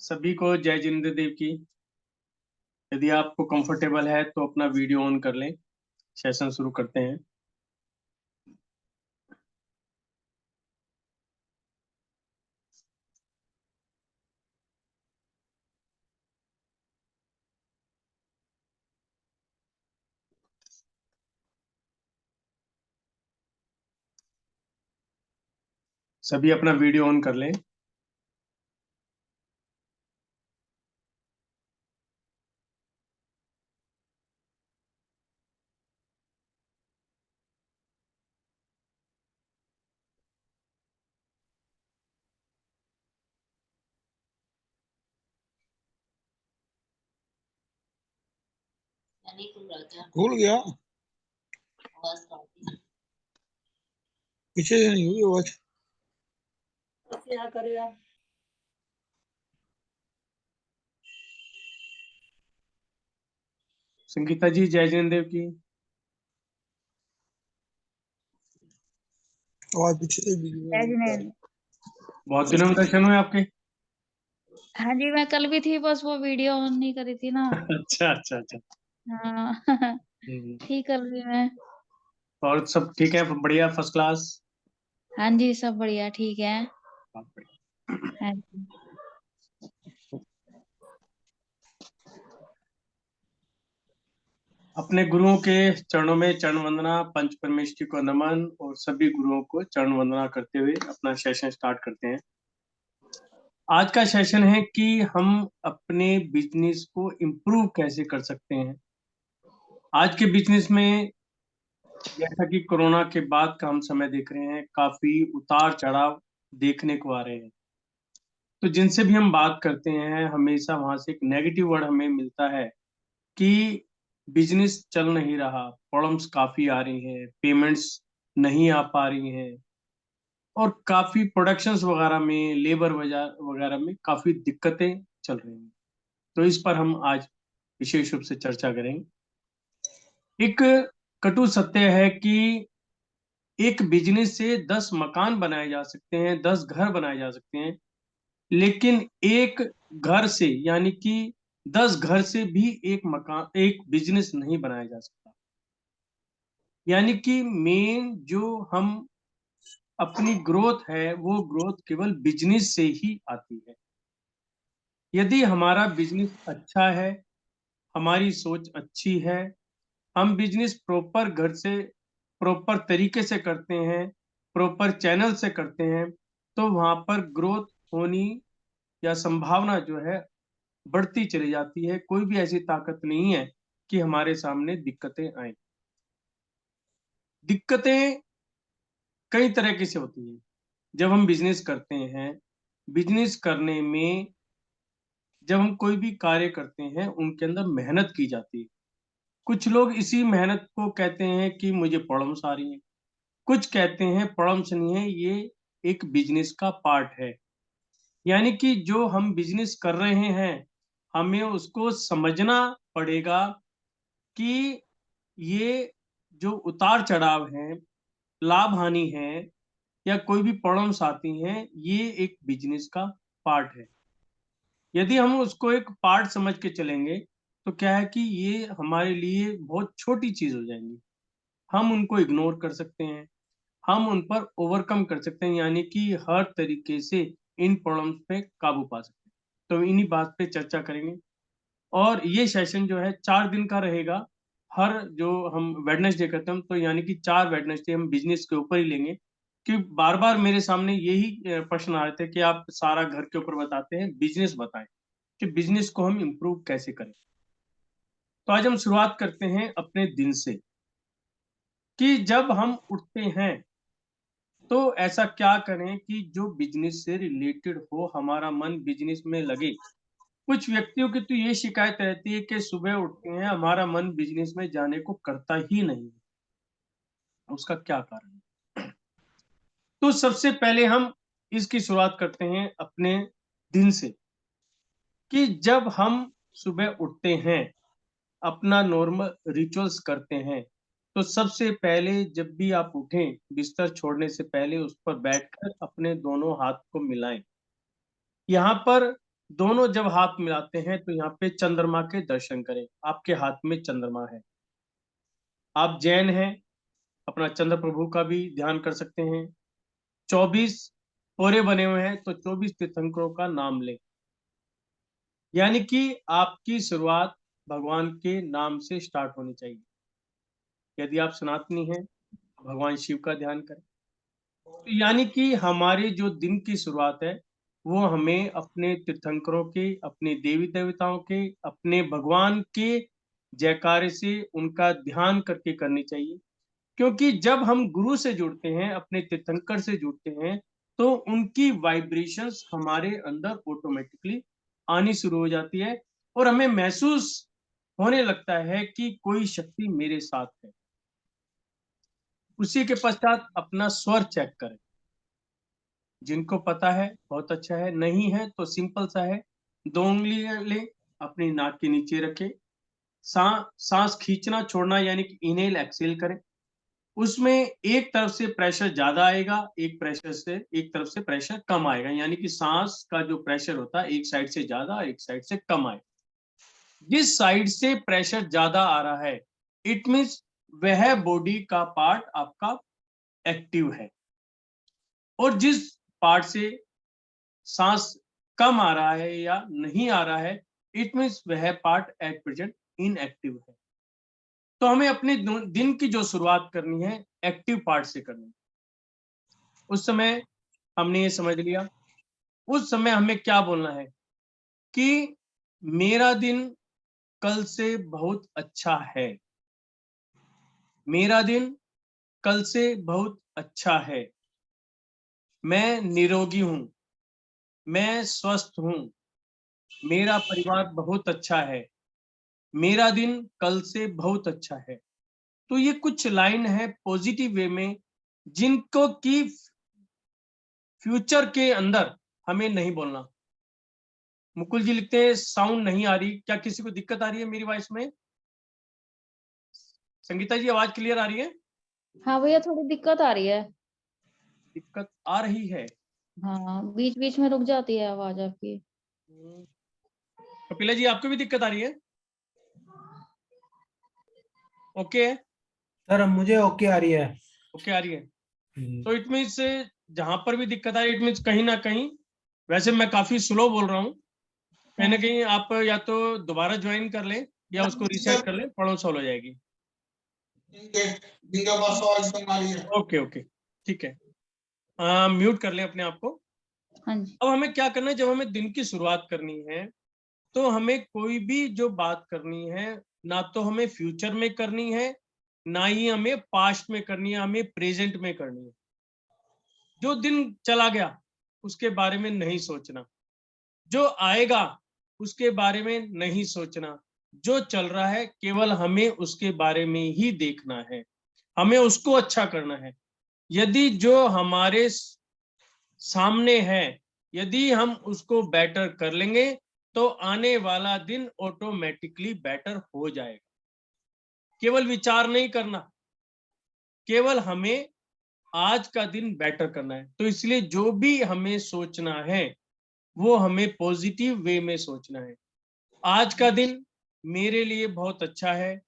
सभी को जय जिनेंद्र देव की। यदि आपको कंफर्टेबल है तो अपना वीडियो ऑन कर लें। सेशन शुरू करते हैं। सभी अपना वीडियो ऑन कर लें। खुल गया। पीछे से नहीं हुई आवाज। क्या करेगा? संगीता जी जय जिनेंद्र देव की। आवाज पीछे से भी जय जिनेंद्र। बहुत दिनों में दर्शन हुए आपके। हाँ जी, मैं कल भी थी, बस वो वीडियो ऑन नहीं करी थी ना। अच्छा अच्छा अच्छा। हाँ हम्म। थी कल भी मैं। और सब ठीक है, बढ़िया, फर्स्ट क्लास। हाँ जी, सब बढ़िया ठीक है। बहुत बढ़िया। हाँ जी। अपने गुरुओं के चरणों में चरण वंदना, पंच परमेष्ठी को नमन और सभी गुरुओं को चरण वंदना करते हुए अपना सेशन स्टार्ट करते हैं। आज का सेशन है कि हम अपने बिजनेस को इम्प्रूव कैसे कर सकते हैं। आज के बिजनेस में जैसा कि कोरोना के बाद का हम समय देख रहे हैं, काफी उतार चढ़ाव देखने को आ रहे हैं। तो जिनसे भी हम बात करते हैं, हमेशा वहां से एक नेगेटिव वर्ड हमें मिलता है कि बिजनेस चल नहीं रहा, प्रॉब्लम्स काफी आ रही हैं, पेमेंट्स नहीं आ पा रही हैं और काफी प्रोडक्शंस वगैरह में, लेबर वगैरह में काफी दिक्कतें चल रही हैं। तो इस पर हम आज विशेष रूप से चर्चा करेंगे। एक कटु सत्य है कि एक बिजनेस से 10 मकान बनाए जा सकते हैं, 10 घर बनाए जा सकते हैं, लेकिन एक घर से यानी कि 10 घर से भी एक मकान, एक बिजनेस नहीं बनाया जा सकता। यानी कि मेन जो हम अपनी ग्रोथ है वो ग्रोथ केवल बिजनेस से ही आती है। यदि हमारा बिजनेस अच्छा है, हमारी सोच अच्छी है, हम बिजनेस प्रॉपर घर से प्रॉपर तरीके से करते हैं, प्रॉपर चैनल से करते हैं, तो वहां पर ग्रोथ होनी या संभावना जो है बढ़ती चली जाती है। कोई भी ऐसी ताकत नहीं है कि हमारे सामने दिक्कतें आए। दिक्कतें कई तरह की से होती हैं। जब हम बिजनेस करते हैं, बिजनेस करने में जब हम कोई भी कार्य करते हैं, उनके अंदर मेहनत की जाती है। कुछ लोग इसी मेहनत को कहते हैं कि मुझे प्रॉब्लम्स आ रही हैं, कुछ कहते हैं प्रॉब्लम्स नहीं है, ये एक बिजनेस का पार्ट है। यानी कि जो हम बिजनेस कर रहे हैं, हमें उसको समझना पड़ेगा कि ये जो उतार चढ़ाव है, लाभ हानि है या कोई भी प्रॉब्लम्स आती हैं, ये एक बिजनेस का पार्ट है। यदि हम उसको एक पार्ट समझ के चलेंगे तो क्या है कि ये हमारे लिए बहुत छोटी चीज हो जाएंगी। हम उनको इग्नोर कर सकते हैं, हम उन पर ओवरकम कर सकते हैं, यानी कि हर तरीके से इन प्रॉब्लम्स पे काबू पा सकते हैं। तो इन्हीं बात पे चर्चा करेंगे और ये सेशन जो है 4 दिन का रहेगा। हर जो हम वेडनेसडे करते हैं, तो यानी कि 4 वेडनेसडे हम बिजनेस के ऊपर ही लेंगे। कि बार बार मेरे सामने यही प्रश्न आ रहे थे कि आप सारा घर के ऊपर बताते हैं, बिजनेस बताएं कि बिजनेस को हम इम्प्रूव कैसे करें। तो आज हम शुरुआत करते हैं अपने दिन से कि जब हम उठते हैं तो ऐसा क्या करें कि जो बिजनेस से रिलेटेड हो, हमारा मन बिजनेस में लगे। कुछ व्यक्तियों की तो ये शिकायत रहती है कि सुबह उठते हैं, हमारा मन बिजनेस में जाने को करता ही नहीं। उसका क्या कारण है? तो सबसे पहले हम इसकी शुरुआत करते हैं अपने दिन से कि जब हम सुबह उठते हैं, अपना नॉर्मल रिचुअल्स करते हैं, तो सबसे पहले जब भी आप उठें, बिस्तर छोड़ने से पहले उस पर बैठकर अपने दोनों हाथ को मिलाएं। यहाँ पर दोनों जब हाथ मिलाते हैं तो यहाँ पे चंद्रमा के दर्शन करें। आपके हाथ में चंद्रमा है। आप जैन हैं, अपना चंद्र प्रभु का भी ध्यान कर सकते हैं। 24 पोरे बने हुए हैं तो 24 तीर्थंकरों का नाम लें। यानी कि आपकी शुरुआत भगवान के नाम से स्टार्ट होनी चाहिए। यदि आप सनातनी हैं, भगवान शिव का ध्यान करें। तो यानी कि हमारे जो दिन की शुरुआत है वो हमें अपने तीर्थंकरों के, अपने देवी देवताओं के, अपने भगवान के जयकारे से उनका ध्यान करके करनी चाहिए। क्योंकि जब हम गुरु से जुड़ते हैं, अपने तीर्थंकर से जुड़ते हैं, तो उनकी वाइब्रेशंस हमारे अंदर ऑटोमेटिकली आनी शुरू हो जाती है और हमें महसूस होने लगता है कि कोई शक्ति मेरे साथ है। उसी के पश्चात अपना स्वर चेक करें। जिनको पता है बहुत अच्छा है, नहीं है तो सिंपल सा है। 2 उंगलियां ले, अपनी नाक के नीचे रखें। सांस खींचना छोड़ना यानी कि इनहेल एक्सहेल करें। उसमें एक तरफ से प्रेशर ज्यादा आएगा, एक तरफ से प्रेशर कम आएगा। यानी कि सांस का जो प्रेशर होता है एक साइड से ज्यादा, एक साइड से कम आएगा। जिस साइड से प्रेशर ज्यादा आ रहा है, इट मीन्स वह बॉडी का पार्ट आपका एक्टिव है। और जिस पार्ट से सांस कम आ रहा है या नहीं आ रहा है, इट मीन्स वह पार्ट एट प्रेजेंट इनएक्टिव है। तो हमें अपने दिन की जो शुरुआत करनी है एक्टिव पार्ट से करनी है। उस समय हमने ये समझ लिया। उस समय हमें क्या बोलना है कि मेरा दिन कल से बहुत अच्छा है। मेरा दिन कल से बहुत अच्छा है। मैं निरोगी हूं, मैं स्वस्थ हूं, मेरा परिवार बहुत अच्छा है, मेरा दिन कल से बहुत अच्छा है। तो ये कुछ लाइन है पॉजिटिव वे में, जिनको कि फ्यूचर के अंदर हमें नहीं बोलना। मुकुल जी लिखते हैं साउंड नहीं आ रही, क्या किसी को दिक्कत आ रही है मेरी वॉइस में? संगीता जी आवाज क्लियर आ रही है? हाँ भैया, थोड़ी दिक्कत आ रही है। दिक्कत आ रही है। हाँ, बीच बीच में रुक जाती है आवाज आपकी। कपिला जी आपको भी दिक्कत आ रही है? ओके है? सर अब मुझे ओके आ रही है। ओके आ रही है। तो इट मीन्स जहां पर भी दिक्कत आ रही है, इट मीन्स कहीं ना कहीं, वैसे मैं काफी स्लो बोल रहा हूँ, कहीं ना कहीं आप या तो दोबारा ज्वाइन कर लें या उसको रीसेट कर लें, प्रॉब्लम सॉल्व हो जाएगी। ओके ओके ठीक है। म्यूट कर लें अपने आप को। हाँ जी। अब हमें क्या करना है, जब हमें दिन की शुरुआत करनी है तो हमें कोई भी जो बात करनी है, ना तो हमें फ्यूचर में करनी है, ना ही हमें पास्ट में करनी है, हमें प्रेजेंट में करनी है। जो दिन चला गया उसके बारे में नहीं सोचना, जो आएगा उसके बारे में नहीं सोचना, जो चल रहा है केवल हमें उसके बारे में ही देखना है, हमें उसको अच्छा करना है। यदि जो हमारे सामने है, यदि हम उसको बेटर कर लेंगे तो आने वाला दिन ऑटोमेटिकली बेटर हो जाएगा। केवल विचार नहीं करना, केवल हमें आज का दिन बेटर करना है। तो इसलिए जो भी हमें सोचना है वो हमें पॉजिटिव वे में सोचना है। आज का दिन मेरे लिए बहुत अच्छा है,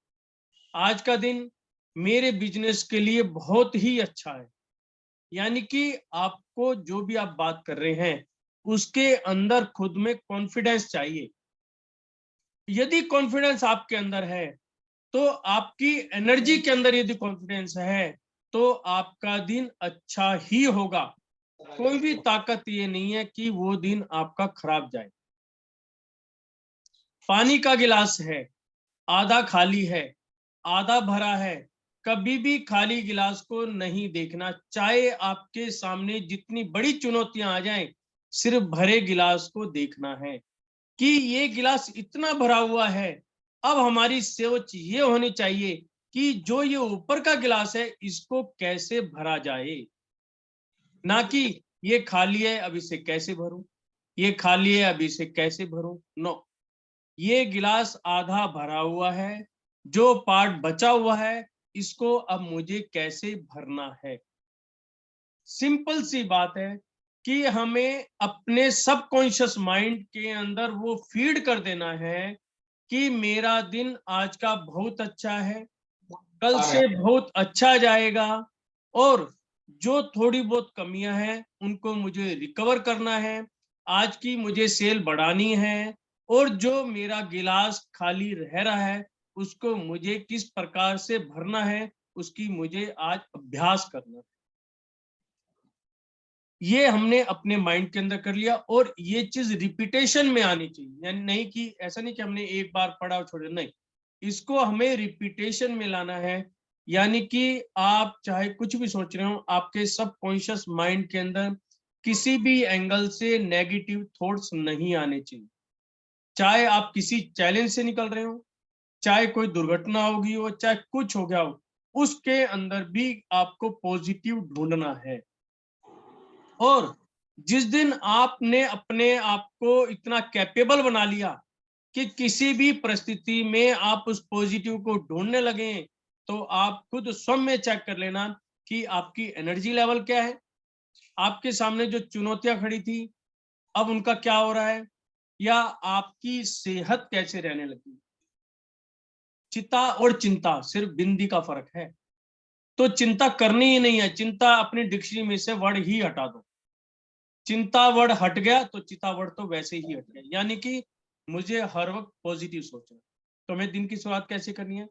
आज का दिन मेरे बिजनेस के लिए बहुत ही अच्छा है। यानी कि आपको जो भी आप बात कर रहे हैं उसके अंदर खुद में कॉन्फिडेंस चाहिए। यदि कॉन्फिडेंस आपके अंदर है तो आपकी एनर्जी के अंदर यदि कॉन्फिडेंस है तो आपका दिन अच्छा ही होगा। कोई भी ताकत ये नहीं है कि वो दिन आपका खराब जाए। पानी का गिलास है, आधा खाली है, आधा भरा है, कभी भी खाली गिलास को नहीं देखना। चाहे आपके सामने जितनी बड़ी चुनौतियां आ जाएं, सिर्फ भरे गिलास को देखना है कि ये गिलास इतना भरा हुआ है। अब हमारी सोच ये होनी चाहिए कि जो ये ऊपर का गिलास है इसको कैसे भरा जाए, ना कि ये खाली है अब इसे कैसे भरूं, ये खाली है अब इसे कैसे भरूं। नो, ये गिलास आधा भरा हुआ है, जो पार्ट बचा हुआ है इसको अब मुझे कैसे भरना है। सिंपल सी बात है। कि हमें अपने सबकॉन्शियस माइंड के अंदर वो फीड कर देना है कि मेरा दिन आज का बहुत अच्छा है, कल से बहुत अच्छा जाएगा, और जो थोड़ी बहुत कमियां हैं उनको मुझे रिकवर करना है, आज की मुझे सेल बढ़ानी है, और जो मेरा गिलास खाली रह रहा है उसको मुझे किस प्रकार से भरना है उसकी मुझे आज अभ्यास करना है। ये हमने अपने माइंड के अंदर कर लिया, और ये चीज रिपीटेशन में आनी चाहिए, यानी नहीं कि ऐसा नहीं कि हमने एक बार पढ़ा और छोड़ दिया, नहीं, इसको हमें रिपीटेशन में लाना है। यानी कि आप चाहे कुछ भी सोच रहे हो, आपके सबकॉन्शियस माइंड के अंदर किसी भी एंगल से नेगेटिव थॉट्स नहीं आने चाहिए। चाहे आप किसी चैलेंज से निकल रहे हो, चाहे कोई दुर्घटना होगी हो, चाहे कुछ हो गया हो, उसके अंदर भी आपको पॉजिटिव ढूंढना है। और जिस दिन आपने अपने आप को इतना कैपेबल बना लिया कि किसी भी परिस्थिति में आप उस पॉजिटिव को ढूंढने लगे, तो आप खुद स्वयं में चेक कर लेना कि आपकी एनर्जी लेवल क्या है, आपके सामने जो चुनौतियां खड़ी थी अब उनका क्या हो रहा है, या आपकी सेहत कैसे रहने लगी। चिता और चिंता सिर्फ बिंदी का फर्क है। तो चिंता करनी ही नहीं है, चिंता अपनी डिक्शनरी में से वर्ड ही हटा दो। चिंता वर्ड हट गया तो चिता वर्ड तो वैसे ही हट गया। यानी कि मुझे हर वक्त पॉजिटिव सोचना। तो हमें दिन की शुरुआत कैसे करनी है?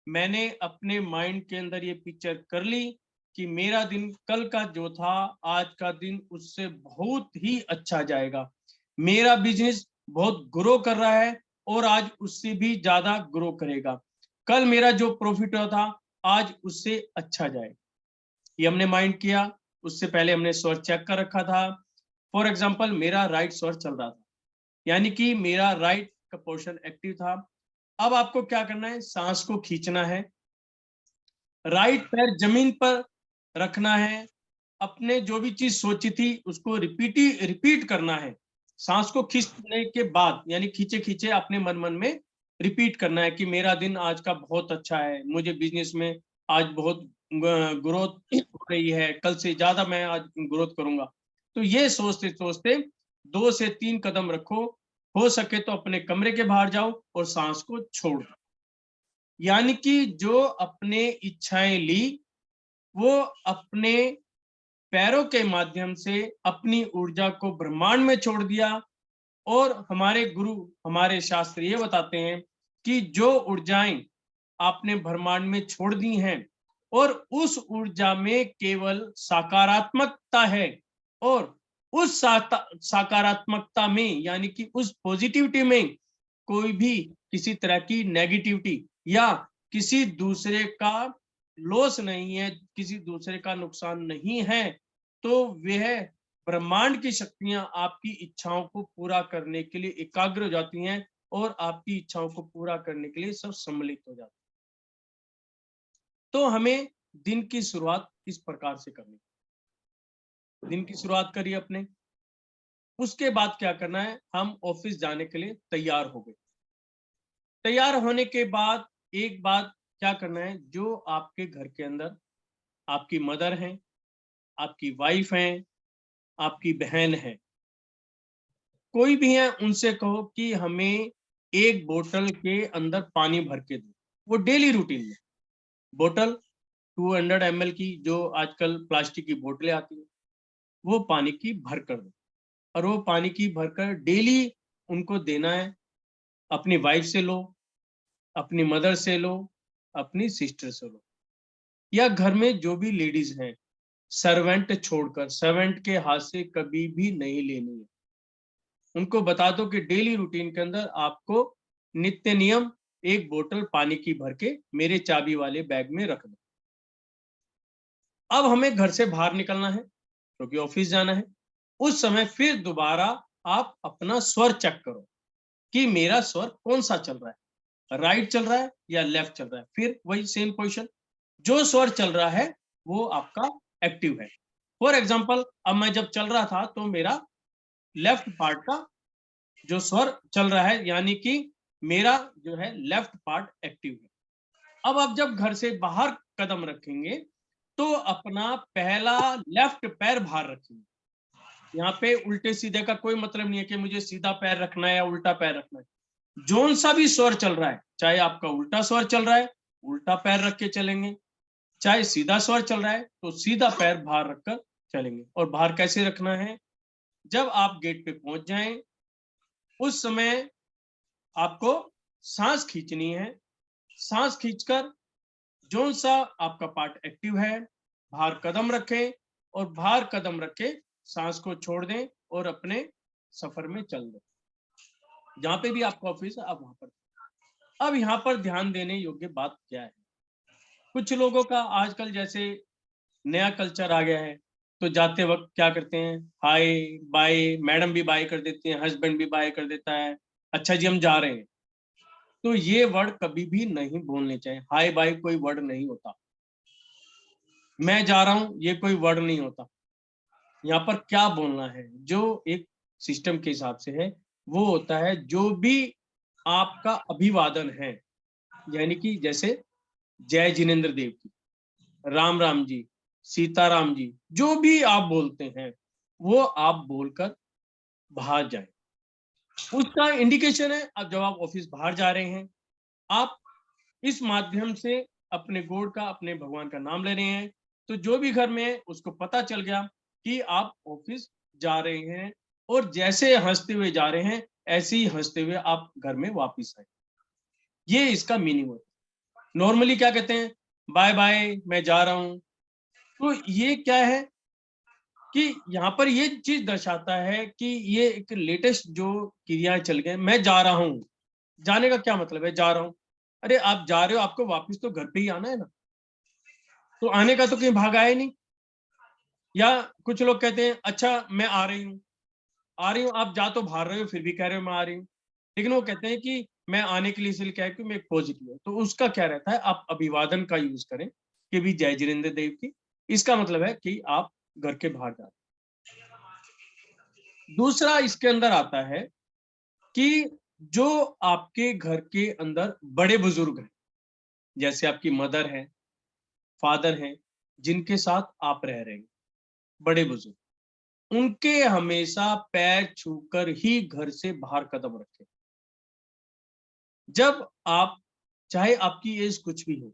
मैंने अपने माइंड के अंदर ये पिक्चर कर ली कि मेरा दिन कल का जो था आज का दिन उससे बहुत ही अच्छा जाएगा, मेरा बिजनेस बहुत ग्रो कर रहा है और आज उससे भी ज्यादा ग्रो करेगा, कल मेरा जो प्रॉफिट हुआ था आज उससे अच्छा जाएगा। ये हमने माइंड किया। उससे पहले हमने स्वर चेक कर रखा था। फॉर एग्जाम्पल मेरा राइट स्वर चल रहा था, यानी कि मेरा राइट का पोर्शन एक्टिव था। अब आपको क्या करना है? सांस को खींचना है, राइट पैर जमीन पर रखना है, अपने जो भी चीज सोची थी उसको रिपीट करना है। सांस को खींचने के बाद, यानी खींचे खींचे अपने मन मन में रिपीट करना है कि मेरा दिन आज का बहुत अच्छा है, मुझे बिजनेस में आज बहुत ग्रोथ हो रही है, कल से ज्यादा मैं आज ग्रोथ करूंगा। तो ये सोचते सोचते 2 से 3 कदम रखो, हो सके तो अपने कमरे के बाहर जाओ और सांस को छोड़ दो। यानी कि जो अपने इच्छाएं ली वो अपने पैरों के माध्यम से अपनी ऊर्जा को ब्रह्मांड में छोड़ दिया। और हमारे गुरु, हमारे शास्त्र ये बताते हैं कि जो ऊर्जाएं आपने ब्रह्मांड में छोड़ दी हैं और उस ऊर्जा में केवल सकारात्मकता है, और उस सकारात्मकता में यानी कि उस पॉजिटिविटी में कोई भी किसी तरह की नेगेटिविटी या किसी दूसरे का लॉस नहीं है, किसी दूसरे का नुकसान नहीं है, तो वह ब्रह्मांड की शक्तियां आपकी इच्छाओं को पूरा करने के लिए एकाग्र हो जाती हैं और आपकी इच्छाओं को पूरा करने के लिए सब सम्मिलित हो जाते हैं। तो हमें दिन की शुरुआत इस प्रकार से करनी। दिन की शुरुआत करिए अपने, उसके बाद क्या करना है? हम ऑफिस जाने के लिए तैयार हो गए। तैयार होने के बाद एक बात क्या करना है, जो आपके घर के अंदर आपकी मदर है, आपकी वाइफ है, आपकी बहन है, कोई भी है, उनसे कहो कि हमें एक बोतल के अंदर पानी भर के दो। वो डेली रूटीन में बोतल 200 ml की, जो आजकल प्लास्टिक की बोतलें आती है, वो पानी की भर कर दो, और वो पानी की भरकर डेली उनको देना है। अपनी वाइफ से लो, अपनी मदर से लो, अपनी सिस्टर से लो, या घर में जो भी लेडीज हैं, सर्वेंट छोड़कर, सर्वेंट के हाथ से कभी भी नहीं लेनी है। उनको बता दो कि डेली रूटीन के अंदर आपको नित्य नियम एक बोतल पानी की भर के मेरे चाबी वाले बैग में रख दो। अब हमें घर से बाहर निकलना है क्योंकि ऑफिस जाना है। उस समय फिर दोबारा आप अपना स्वर चेक करो कि मेरा स्वर कौन सा चल रहा है, राइट चल रहा है या लेफ्ट चल रहा है। फिर वही सेम पोजीशन, जो स्वर चल रहा है वो आपका एक्टिव है। फॉर एग्जाम्पल अब मैं जब चल रहा था तो मेरा लेफ्ट पार्ट का जो स्वर चल रहा है, यानी कि मेरा जो है लेफ्ट पार्ट एक्टिव है। अब आप जब घर से बाहर कदम रखेंगे तो अपना पहला लेफ्ट पैर बाहर रखेंगे, यहाँ पे उल्टे सीधे का कोई मतलब नहीं है कि मुझे सीधा पैर रखना है या उल्टा पैर रखना है। जोन सा भी स्वर चल रहा है, चाहे आपका उल्टा स्वर चल रहा है उल्टा पैर रख के चलेंगे, चाहे सीधा स्वर चल रहा है तो सीधा पैर बाहर रखकर चलेंगे। और बाहर कैसे रखना है? जब आप गेट पे पहुंच जाएं उस समय आपको सांस खींचनी है। सांस खींचकर जोन सा आपका पार्ट एक्टिव है बाहर कदम रखें और बाहर कदम रख के सांस को छोड़ दें और अपने सफर में चल दें। जहां पे भी आपका ऑफिस है आप वहां पर। अब यहाँ पर ध्यान देने योग्य बात क्या है? कुछ लोगों का आजकल जैसे नया कल्चर आ गया है तो जाते वक्त क्या करते हैं, हाय बाय, मैडम भी बाय कर देती हैं, हस्बैंड भी बाय कर देता है, अच्छा जी हम जा रहे हैं। तो ये वर्ड कभी भी नहीं बोलने चाहिए। हाय बाय कोई वर्ड नहीं होता, मैं जा रहा हूं ये कोई वर्ड नहीं होता। यहाँ पर क्या बोलना है जो एक सिस्टम के हिसाब से है वो होता है जो भी आपका अभिवादन है, यानी कि जैसे जय जिनेंद्र देव की, राम राम जी, सीताराम जी, जो भी आप बोलते हैं वो आप बोलकर बाहर जाएं। उसका इंडिकेशन है अब जब आप ऑफिस बाहर जा रहे हैं आप इस माध्यम से अपने गॉड का, अपने भगवान का नाम ले रहे हैं, तो जो भी घर में है उसको पता चल गया कि आप ऑफिस जा रहे हैं और जैसे हंसते हुए जा रहे हैं ऐसे ही हंसते हुए आप घर में वापस आए। ये इसका मीनिंग होता है। नॉर्मली क्या कहते हैं, बाय बाय मैं जा रहा हूं। तो ये क्या है कि यहाँ पर ये चीज दर्शाता है कि ये एक लेटेस्ट जो क्रियाएं चल गए, मैं जा रहा हूँ। जाने का क्या मतलब है, जा रहा हूँ? अरे आप जा रहे हो, आपको वापस तो घर पे ही आना है ना, तो आने का तो कहीं भाग आया नहीं। या कुछ लोग कहते हैं अच्छा मैं आ रही हूँ, आ रही हूँ, आप जा तो बाहर रहे हो फिर भी कह रहे हो मैं आ रही हूँ, लेकिन वो कहते हैं कि मैं आने के लिए इसलिए क्या है कि मैं एक पॉजिटिव है। तो उसका क्या रहता है, आप अभिवादन का यूज करें कि भी जय जिनेंद्र देव की, इसका मतलब है कि आप घर के बाहर जा रहे हैं। दूसरा इसके अंदर आता है कि जो आपके घर के अंदर बड़े बुजुर्ग हैं, जैसे आपकी मदर है, फादर हैं, जिनके साथ आप रह रहे हैं, बड़े बुजुर्ग, उनके हमेशा पैर छूकर ही घर से बाहर कदम रखें। जब आप, चाहे आपकी एज कुछ भी हो,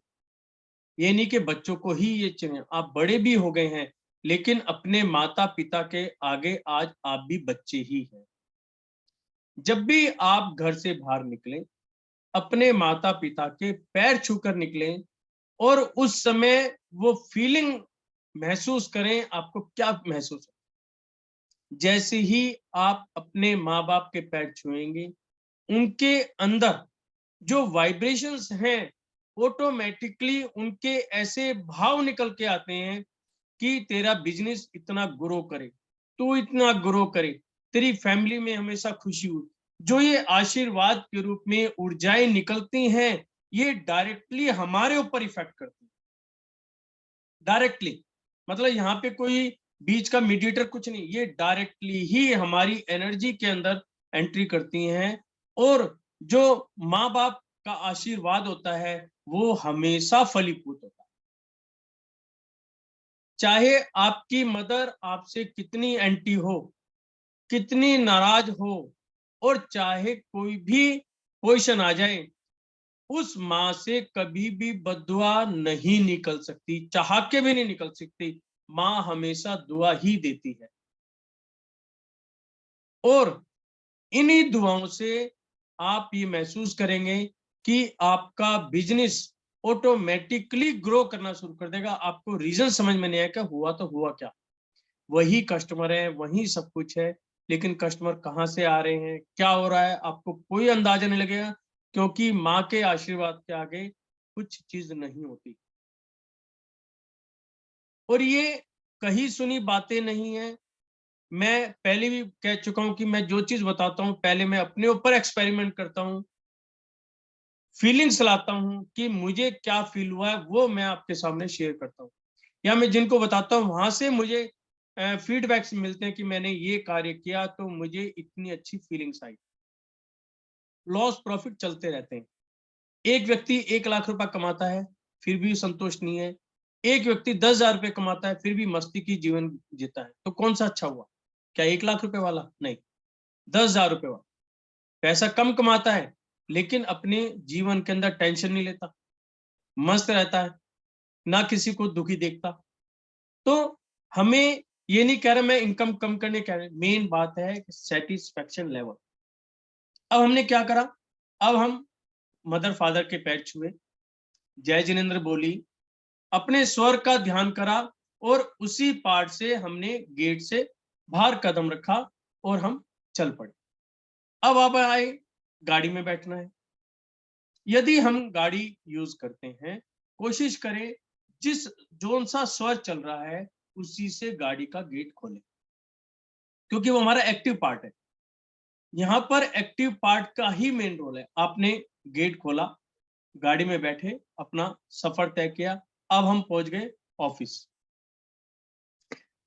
ये नहीं कि बच्चों को ही ये चाहिए, आप बड़े भी हो गए हैं लेकिन अपने माता पिता के आगे आज आप भी बच्चे ही हैं। जब भी आप घर से बाहर निकलें अपने माता पिता के पैर छूकर निकलें और उस समय वो फीलिंग महसूस करें, आपको क्या महसूस हो। जैसे ही आप अपने माँ बाप के पैर छुएंगे उनके अंदर जो वाइब्रेशंस हैं ऑटोमेटिकली उनके ऐसे भाव निकल के आते हैं कि तेरा बिजनेस इतना ग्रो करे, तू इतना ग्रो करे, तेरी फैमिली में हमेशा खुशी हो। जो ये आशीर्वाद के रूप में ऊर्जाएं निकलती हैं ये डायरेक्टली हमारे ऊपर इफेक्ट करती है, डायरेक्टली। मतलब यहाँ पे कोई बीच का मीडिएटर कुछ नहीं, ये डायरेक्टली ही हमारी एनर्जी के अंदर एंट्री करती हैं। और जो माँ बाप का आशीर्वाद होता है वो हमेशा फलीभूत होता है। चाहे आपकी मदर आपसे कितनी एंटी हो, कितनी नाराज हो, और चाहे कोई भी पोजीशन आ जाए, उस माँ से कभी भी बद्दुआ नहीं निकल सकती, चाह के भी नहीं निकल सकती। माँ हमेशा दुआ ही देती है और इन्हीं दुआओं से आप ये महसूस करेंगे कि आपका बिजनेस ऑटोमेटिकली ग्रो करना शुरू कर देगा। आपको रीजन समझ में नहीं आएगा हुआ तो हुआ क्या, वही कस्टमर है, वही सब कुछ है, लेकिन कस्टमर कहाँ से आ रहे हैं, क्या हो रहा है, आपको कोई अंदाजा नहीं लगेगा, क्योंकि माँ के आशीर्वाद के आगे कुछ चीज नहीं होती। और ये कहीं सुनी बातें नहीं है, मैं पहले भी कह चुका हूं कि मैं जो चीज बताता हूं पहले मैं अपने ऊपर एक्सपेरिमेंट करता हूं, फीलिंग्स लाता हूं कि मुझे क्या फील हुआ है वो मैं आपके सामने शेयर करता हूं, या मैं जिनको बताता हूं वहां से मुझे फीडबैक्स मिलते हैं कि मैंने ये कार्य किया तो मुझे इतनी अच्छी फीलिंग्स आई। लॉस प्रॉफिट चलते रहते हैं। एक व्यक्ति 1 लाख रुपया कमाता है फिर भी संतोष नहीं है, एक व्यक्ति 10,000 रुपये कमाता है फिर भी मस्ती की जीवन जीता है, तो कौन सा अच्छा हुआ? क्या 1 लाख रुपए वाला? नहीं, 10,000 रुपए वाला। पैसा कम कमाता है लेकिन अपने जीवन के अंदर टेंशन नहीं लेता, मस्त रहता है, ना किसी को दुखी देखता। तो हमें ये नहीं कह रहा मैं इनकम कम करने कह रहे, मेन बात है सेटिस्फेक्शन लेवल। अब हमने क्या करा, अब हम मदर फादर के पैर छुए, जय जिनेन्द्र बोली, अपने स्वर का ध्यान करा और उसी पार्ट से हमने गेट से बाहर कदम रखा और हम चल पड़े। अब आप आए, गाड़ी में बैठना है। यदि हम गाड़ी यूज करते हैं, कोशिश करें जिस जोन सा स्वर चल रहा है उसी से गाड़ी का गेट खोलें, क्योंकि वो हमारा एक्टिव पार्ट है। यहां पर एक्टिव पार्ट का ही मेन रोल है। आपने गेट खोला, गाड़ी में बैठे, अपना सफर तय किया, अब हम पहुंच गए ऑफिस।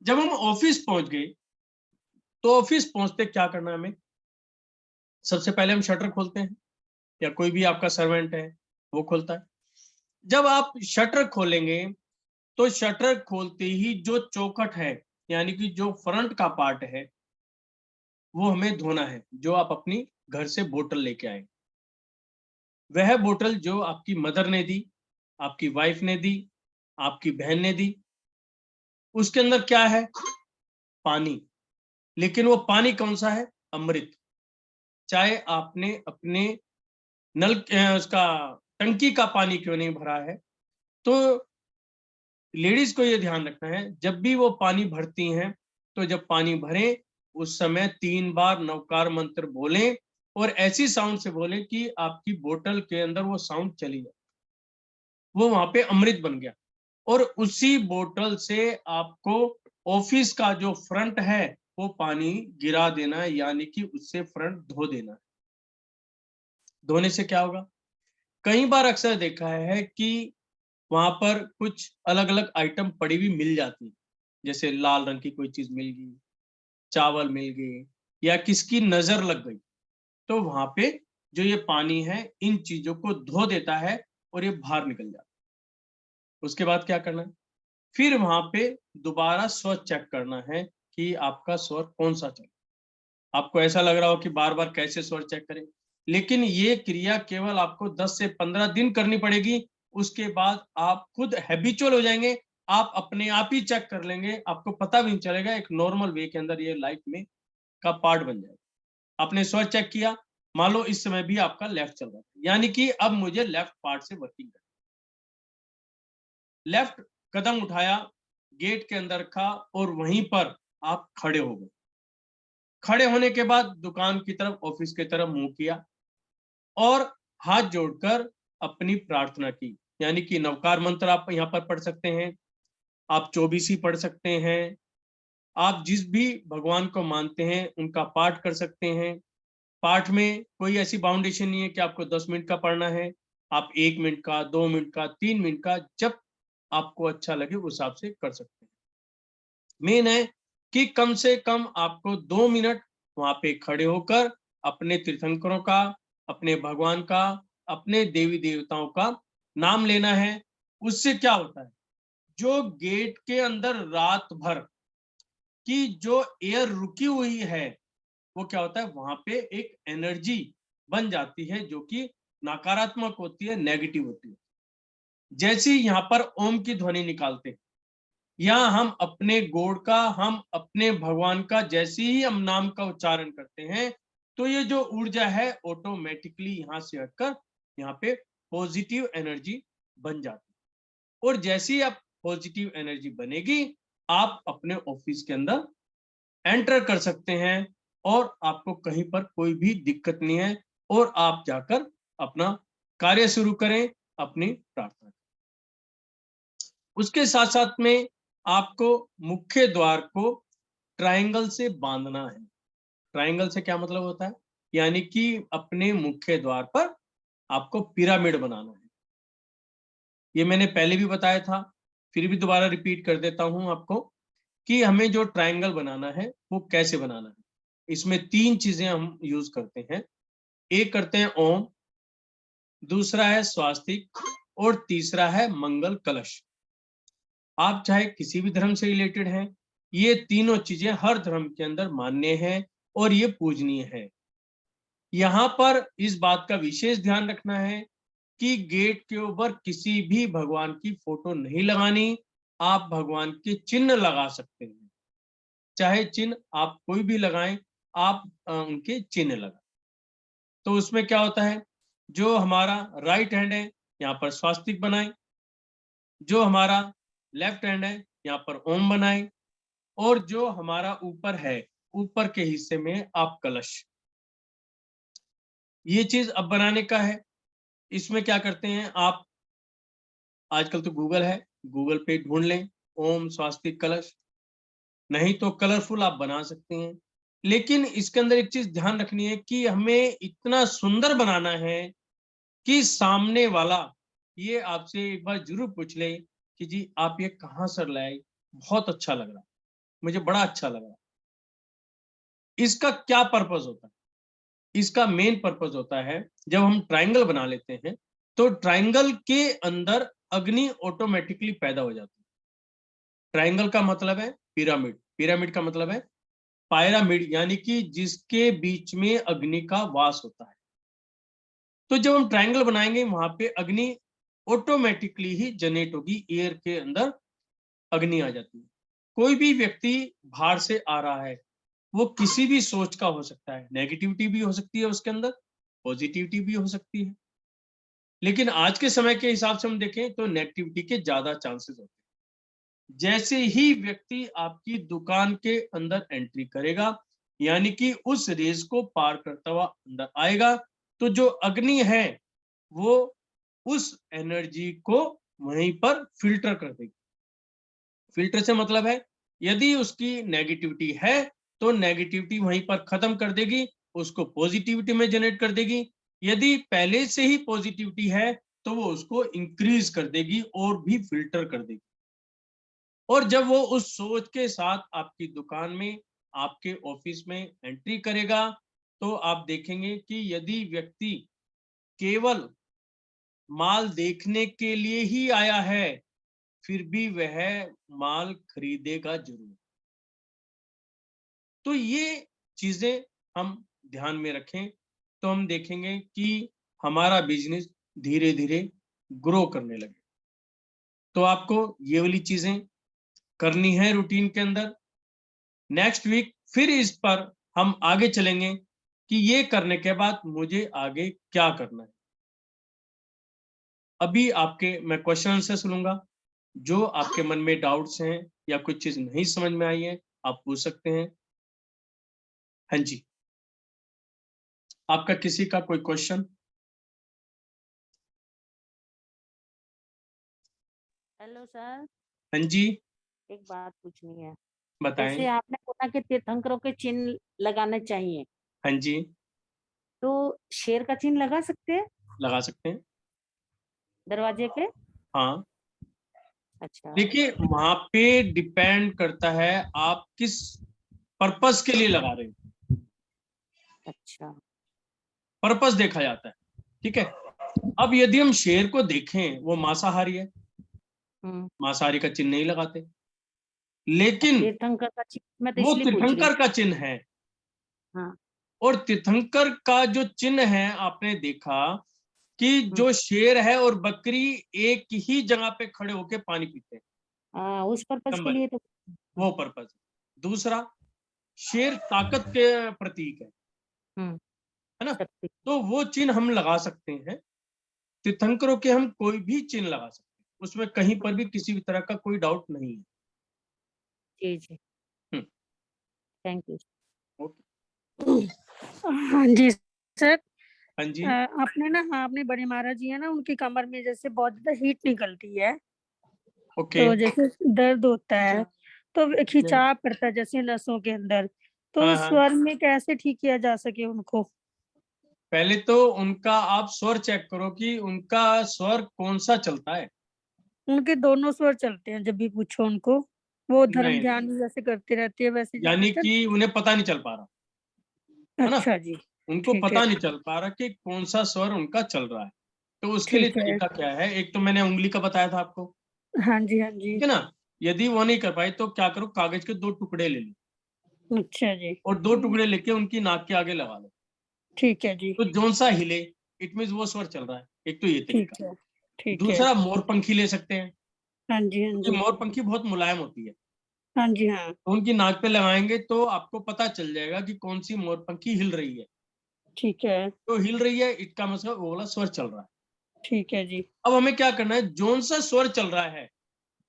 जब हम ऑफिस पहुंच गए तो ऑफिस पहुंचते क्या करना है हमें? सबसे पहले हम शटर खोलते हैं, या कोई भी आपका सर्वेंट है वो खोलता है। जब आप शटर खोलेंगे तो शटर खोलते ही जो चौखट है, यानी कि जो फ्रंट का पार्ट है, वो हमें धोना है। जो आप अपनी घर से बोतल लेके आए, वह बोतल जो आपकी मदर ने दी, आपकी वाइफ ने दी, आपकी बहन ने दी, उसके अंदर क्या है? पानी। लेकिन वो पानी कौन सा है? अमृत। चाहे आपने अपने नल उसका टंकी का पानी क्यों नहीं भरा है, तो लेडीज को ये ध्यान रखना है, जब भी वो पानी भरती हैं तो जब पानी भरें उस समय 3 बार नवकार मंत्र बोलें और ऐसी साउंड से बोलें कि आपकी बोतल के अंदर वो साउंड चली जाए, वो वहां पे अमृत बन गया। और उसी बोतल से आपको ऑफिस का जो फ्रंट है वो पानी गिरा देना है, यानी कि उससे फ्रंट धो देना है। धोने से क्या होगा? कई बार अक्सर देखा है कि वहां पर कुछ अलग अलग आइटम पड़ी हुई मिल जाती है, जैसे लाल रंग की कोई चीज मिल गई, चावल मिल गए, या किसकी नजर लग गई, तो वहां पे जो ये पानी है इन चीजों को धो देता है और ये बाहर निकल जाता है। उसके बाद क्या करना है? फिर वहां पे दोबारा स्वर चेक करना है कि आपका स्वर कौन सा चल। आपको ऐसा लग रहा हो कि बार बार कैसे स्वर चेक करें, लेकिन ये क्रिया केवल आपको 10 से 15 दिन करनी पड़ेगी। उसके बाद आप खुद हैबिचुअल हो जाएंगे, आप अपने आप ही चेक कर लेंगे, आपको पता भी नहीं चलेगा। एक नॉर्मल वे के अंदर ये लाइफ में का पार्ट बन जाएगा। आपने स्वर चेक किया, मान लो इस समय भी आपका लेफ्ट चल रहा है, यानी कि अब मुझे लेफ्ट पार्ट से वर्किंग करनी। लेफ्ट कदम उठाया, गेट के अंदर रखा और वहीं पर आप खड़े हो गए। खड़े होने के बाद दुकान की तरफ, ऑफिस की तरफ मुंह किया और हाथ जोड़कर अपनी प्रार्थना की, यानी कि नवकार मंत्र आप यहाँ पर पढ़ सकते हैं, आप 24 पढ़ सकते हैं, आप जिस भी भगवान को मानते हैं उनका पाठ कर सकते हैं। पाठ में कोई ऐसी बाउंडेशन नहीं है कि आपको 10 मिनट का पढ़ना है, आप 1 मिनट का, 2 मिनट का, 3 मिनट का, जब आपको अच्छा लगे उस हिसाब से कर सकते हैं। मेन है कि कम से कम आपको 2 मिनट वहां पे खड़े होकर अपने तीर्थंकरों का, अपने भगवान का, अपने देवी देवताओं का नाम लेना है। उससे क्या होता है, जो गेट के अंदर रात भर की जो एयर रुकी हुई है, वो क्या होता है, वहां पे एक एनर्जी बन जाती है जो कि नकारात्मक होती है, नेगेटिव होती है। जैसे यहाँ पर ओम की ध्वनि निकालते हैं, या हम अपने गॉड का, हम अपने भगवान का जैसे ही हम नाम का उच्चारण करते हैं, तो ये जो ऊर्जा है ऑटोमेटिकली यहाँ से हटकर यहाँ पे पॉजिटिव एनर्जी बन जाती है। और जैसे ही आप पॉजिटिव एनर्जी बनेगी, आप अपने ऑफिस के अंदर एंटर कर सकते हैं और आपको कहीं पर कोई भी दिक्कत नहीं है, और आप जाकर अपना कार्य शुरू करें, अपनी प्रार्थना। उसके साथ साथ में आपको मुख्य द्वार को ट्रायंगल से बांधना है। ट्रायंगल से क्या मतलब होता है, यानी कि अपने मुख्य द्वार पर आपको पिरामिड बनाना है। ये मैंने पहले भी बताया था, फिर भी दोबारा रिपीट कर देता हूं आपको कि हमें जो ट्रायंगल बनाना है वो कैसे बनाना है। इसमें 3 चीजें हम यूज करते हैं। एक करते हैं ओम, दूसरा है स्वास्तिक और तीसरा है मंगल कलश। आप चाहे किसी भी धर्म से रिलेटेड हैं, ये तीनों चीजें हर धर्म के अंदर मान्य हैं और ये पूजनीय है। यहाँ पर इस बात का विशेष ध्यान रखना है कि गेट के ऊपर किसी भी भगवान की फोटो नहीं लगानी। आप भगवान के चिन्ह लगा सकते हैं, चाहे चिन्ह आप कोई भी लगाएं, आप उनके चिन्ह लगाएं। तो उसमें क्या होता है, जो हमारा राइट हैंड है यहाँ पर स्वास्तिक बनाएं, जो हमारा लेफ्ट हैंड है यहाँ पर ओम बनाएं, और जो हमारा ऊपर है, ऊपर के हिस्से में आप कलश। ये चीज अब बनाने का है। इसमें क्या करते हैं आप, आजकल तो गूगल है, गूगल पे ढूंढ लें ओम स्वास्तिक कलश, नहीं तो कलरफुल आप बना सकते हैं। लेकिन इसके अंदर एक चीज ध्यान रखनी है कि हमें इतना सुंदर बनाना है कि सामने वाला ये आपसे एक बार जरूर पूछ ले कि जी आप ये कहाँ से लाए, बहुत अच्छा लग रहा, मुझे बड़ा अच्छा लग रहा। इसका क्या पर्पस होता है? इसका मेन पर्पस होता है, जब हम ट्रायंगल बना लेते हैं तो ट्रायंगल के अंदर अग्नि ऑटोमेटिकली पैदा हो जाती है। ट्रायंगल का मतलब है पिरामिड, पिरामिड का मतलब है पायरामिड, यानी कि जिसके बीच में अग्नि का वास होता है। तो जब हम ट्रायंगल बनाएंगे वहां पे अग्नि ऑटोमेटिकली ही जनरेट होगी, एयर के अंदर अग्नि आ जाती है। कोई भी व्यक्ति बाहर से आ रहा है, वो किसी भी सोच का हो सकता है, नेगेटिविटी भी हो सकती है उसके अंदर, पॉजिटिविटी भी हो सकती है। लेकिन आज के समय के हिसाब से हम देखें तो नेगेटिविटी के ज्यादा चांसेस होते हैं। जैसे ही व्यक्ति आपकी दुकान के अंदर एंट्री करेगा, यानी कि उस रेस को पार करता हुआ अंदर आएगा, तो जो अग्नि है वो उस एनर्जी को वहीं पर फिल्टर कर देगी। फिल्टर से मतलब है, यदि उसकी नेगेटिविटी है तो नेगेटिविटी वहीं पर खत्म कर देगी, उसको पॉजिटिविटी में जनरेट कर देगी। यदि पहले से ही पॉजिटिविटी है तो वो उसको इंक्रीज कर देगी और भी फिल्टर कर देगी। और जब वो उस सोच के साथ आपकी दुकान में, आपके ऑफिस में एंट्री करेगा, तो आप देखेंगे कि यदि व्यक्ति केवल माल देखने के लिए ही आया है, फिर भी वह माल खरीदेगा जरूर। तो ये चीजें हम ध्यान में रखें तो हम देखेंगे कि हमारा बिजनेस धीरे धीरे ग्रो करने लगे। तो आपको ये वाली चीजें करनी है रूटीन के अंदर। नेक्स्ट वीक फिर इस पर हम आगे चलेंगे कि ये करने के बाद मुझे आगे क्या करना है। अभी आपके मैं क्वेश्चन आंसर लूंगा, जो आपके मन में डाउट्स हैं या कुछ चीज नहीं समझ में आई है आप पूछ सकते हैं। हाँ जी, आपका किसी का कोई क्वेश्चन? हेलो सर, हाँ जी, एक बात पूछनी है। बताएं। जैसे आपने बोला कि तीर्थंकरों के चिन्ह लगाने चाहिए, हाँ जी, तो शेर का चिन्ह लगा सकते हैं लगा सकते हैं। दरवाजे पे? हाँ, अच्छा। देखिए वहां पे डिपेंड करता है आप किस पर्पस के लिए लगा रहे हो। अच्छा। पर्पस देखा जाता है, ठीक है। अब यदि हम शेर को देखें, वो मांसाहारी है, मांसाहारी का चिन्ह नहीं लगाते। लेकिन तीर्थंकर का चिन्ह मैं तो वो इसलिए पूछ रही तीर्थंकर हूँ। का चिन्ह है। हाँ। और तीर्थंकर का जो चिन्ह है, आपने देखा कि जो शेर है और बकरी एक ही जगह पे खड़े होके पानी पीते हैं, उस पर्पज के नंबर लिए तो वो पर्पस। दूसरा, शेर ताकत के प्रतीक है ना, शक्ति। तो वो चिन्ह हम लगा सकते हैं। तीर्थंकरों के हम कोई भी चिन्ह लगा सकते हैं, उसमें कहीं पर भी किसी भी तरह का कोई डाउट नहीं है। जी जी, हम्म, थैंक यू। ओके। हाँ जी सर। हाँ जी, आपने ना, हाँ अपने बड़े महाराज जी है ना, उनकी कमर में जैसे बहुत ज्यादा हीट निकलती है, ओके। तो जैसे दर्द होता है, तो खिंचाव पड़ता है जैसे नसों के अंदर, तो हाँ उस हाँ, स्वर में कैसे ठीक किया जा सके उनको? पहले तो उनका आप स्वर चेक करो कि उनका स्वर कौन सा चलता है। उनके दोनों स्वर चलते हैं, जब भी पूछो उनको, वो धर्म नहीं, ध्यान भी जैसे करते रहती है वैसे यानी ज्यादातर। कि उन्हें पता नहीं चल पा रहा, है ना, अच्छा जी, उनको ठीक है। पता नहीं चल पा रहा कि कौन सा स्वर उनका चल रहा है। तो उसके लिए ठीक है। तरीका क्या है, एक तो मैंने उंगली का बताया था आपको, हाँ जी, हाँ जी। ठीक है ना। यदि वो नहीं कर पाई तो क्या करो, कागज के 2 टुकड़े ले लो अच्छा जी, और 2 टुकड़े लेके उनकी नाक के आगे लगा लो। ठीक है जी, तो जौन सा हिले, इट मीन्स वो स्वर चल रहा है। एक तो ये ठीक तरीका। है, ठीक है। दूसरा मोरपंखी ले सकते हैं, हाँ जी, हाँ क्योंकि जी, मोरपंखी बहुत मुलायम होती है। हाँ जी, हाँ, तो उनकी नाक पे लगाएंगे तो आपको पता चल जाएगा कि कौन सी मोरपंखी हिल रही है। ठीक है, तो हिल रही है, इसका मतलब वो वाला स्वर चल रहा है। ठीक है जी, अब हमें क्या करना है, जौन सा स्वर चल रहा है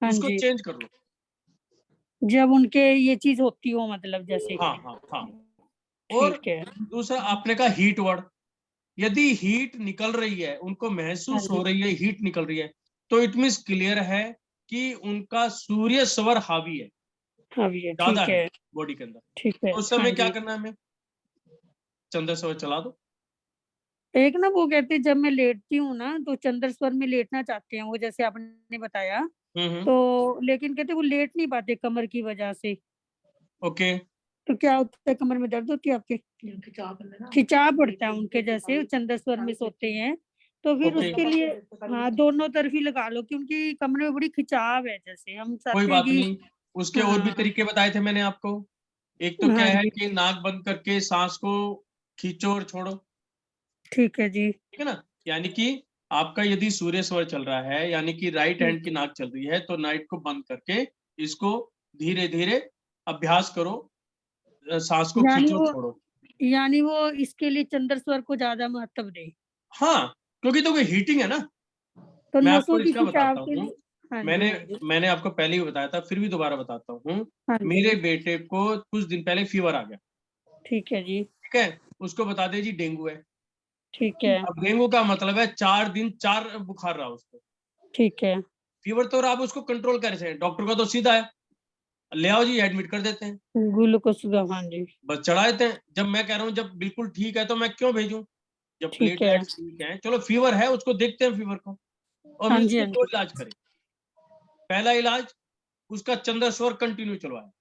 हाँ उसको जी। चेंज कर लो। जब उनके ये चीज़ होती हो मतलब जैसे। हाँ, हाँ, हाँ। और ठीक है, दूसरा आपने कहा हीट वर्ड, यदि हीट निकल रही है, उनको हाँ महसूस जी, हो रही है, हीट निकल रही है, तो इट मीन्स क्लियर है कि उनका सूर्य स्वर हावी है, हाँ भैया, ज्यादा ठीक है है, बॉडी के अंदर। ठीक है, तो उस हाँ समय क्या जी। करना है हमें, चंद्र स्वर चला दो। एक ना वो कहते हैं जब मैं लेटती हूँ ना तो चंद्र स्वर में लेटना चाहते हैं वो जैसे आपने बताया, हम्म। तो लेकिन कहते हैं वो लेट नहीं पाते कमर की वजह से। ओके। तो क्या होता है, कमर में दर्द होती है आपके? खिंचाव पड़ता है उनके जैसे चंद्र स्वर में सोते हैं, तो फिर ओके, उसके लिए हाँ दोनों तरफ ही लगा लो कि उनकी कमर में बड़ी खिंचाव है, जैसे हम कोई चाहते हैं बात कि नहीं। उसके और भी हाँ, तरीके बताए थे मैंने आपको। एक तो हाँ क्या है जी, कि नाक बंद करके सांस को खींचो और छोड़ो, ठीक है जी, ठीक है ना। यानी कि आपका यदि सूर्य स्वर चल रहा है, यानी कि राइट हैंड की नाक चल रही है, तो नाक को बंद करके इसको धीरे धीरे अभ्यास करो, सांस को यानी खींचो वो छोड़ो। यानी वो इसके लिए चंद्र स्वर को ज्यादा महत्व दे, हाँ, क्योंकि तो कोई हीटिंग है ना। तो मैं आपको नसों की इसका खिंचाव बताता के हूँ। लिए। हाँ जी, मैंने हाँ जी, मैंने आपको पहले ही बताया था, फिर भी दोबारा बताता हूँ। हाँ मेरे जी, बेटे को कुछ दिन पहले फीवर आ गया, ठीक है जी, ठीक है। उसको बता दे जी डेंगू है। ठीक है, अब डेंगू का मतलब है 4 दिन 4 बुखार रहा उसको। ठीक है, फीवर तो रहा, आप उसको कंट्रोल कैसे हैं? डॉक्टर का तो सीधा है, ले आओ जी एडमिट कर देते हैं, ग्लूकोज का, हाँ जी, बस चढ़ा देते हैं। जब मैं कह रहा हूँ जब बिल्कुल ठीक है तो मैं क्यों भेजूं? जब ठीक है, प्लेटलेट्स ठीक है, चलो फीवर है उसको देखते हैं फीवर को, और हाँ हम जी, इसके हाँ 2 जी, इलाज करें। पहला इलाज, उसका चंद्र स्वर कंटिन्यू चलवाया।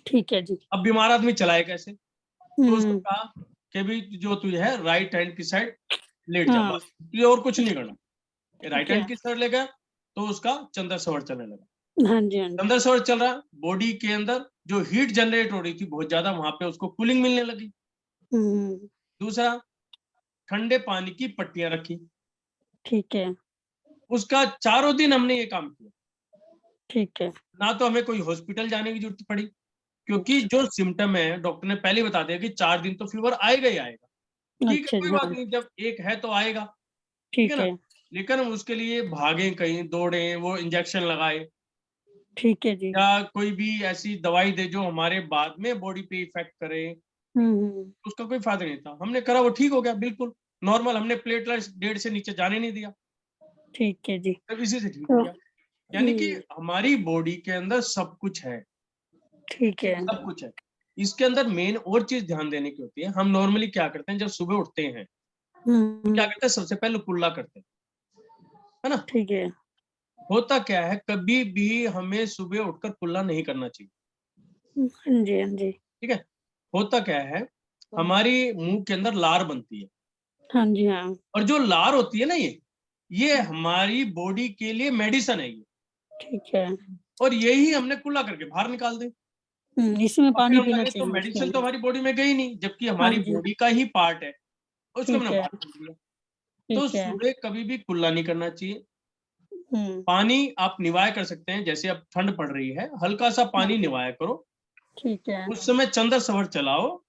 ठीक है जी, अब बीमार आदमी चलाए कैसे? तो उसको हम्म, कहा कि भी जो तुझे है राइट हैंड की साइड लेट जा, हाँ, बस तुझे और कुछ नहीं करना। ये राइट ठीक हैंड है, की साइड ले गया तो उसका चंद्र स्वर चलने लगा। हाँ जी, हाँ जी, चंद्र स्वर चल रहा, बॉडी के अंदर जो हीट जनरेट हो रही थी बहुत ज्यादा, वहां पे उसको कूलिंग मिलने लगी। हम्म, दूसरा, ठंडे पानी की पट्टियां रखी। ठीक है, उसका चारों दिन हमने ये काम किया, ठीक है, ना तो हमें कोई हॉस्पिटल जाने की जरूरत पड़ी, क्योंकि अच्छा, जो सिम्टम है डॉक्टर ने पहले ही बता दिया कि 4 दिन तो फीवर आएगा ही आएगा। ठीक है, अच्छा कोई जी, बात हाँ, नहीं, जब एक है तो आएगा, ठीक है ठीक ना। है, लेकिन हम उसके लिए भागे कहीं, दौड़े, वो इंजेक्शन लगाए, ठीक है जी, या कोई भी ऐसी दवाई दे जो हमारे बाद में बॉडी पे इफेक्ट करे, हम्म, उसका कोई फायदा नहीं था। हमने करा, वो ठीक हो गया बिल्कुल नॉर्मल, हमने प्लेटलेट्स 1.5 से नीचे जाने नहीं दिया, ठीक है जी, तब इसी से ठीक हो तो गया। यानी कि हमारी बॉडी के अंदर सब कुछ है, ठीक है, सब कुछ है। इसके अंदर मेन और चीज ध्यान देने की होती है। हम नॉर्मली क्या करते हैं, जब सुबह उठते हैं तो क्या हम्म, करते हैं, सबसे पहले कुल्ला करते हैं, है ना। ठीक है, होता क्या है, कभी भी हमें सुबह उठकर कुल्ला नहीं करना चाहिए, हाँ जी, हाँ जी, ठीक है। होता क्या है, हमारी मुंह के अंदर लार बनती है, हाँ जी, हाँ, और जो लार होती है ना, ये हमारी बॉडी के लिए मेडिसिन है ये, ठीक है, और यही हमने कुल्ला करके बाहर निकाल दी। इसमें और फिर पानी हम पीना लगे तो चाहिए इसके मेडिसिन तो अंदर, हमारी बॉडी में गई नहीं, जबकि हाँ हमारी जी, बॉडी का ही पार्ट है, उसको हमने ठीक है, बाहर निकाल दिया। तो ठीक है, सुबह कभी भी कुल्ला नहीं करना चाहिए। हम्म, पानी आप निवाय कर सकते हैं, जैसे अब ठंड पड़ रही है, हल्का सा हाँ पानी जी, निवाय करो, ठीक है, उस समय चंद्र सवर चलाओ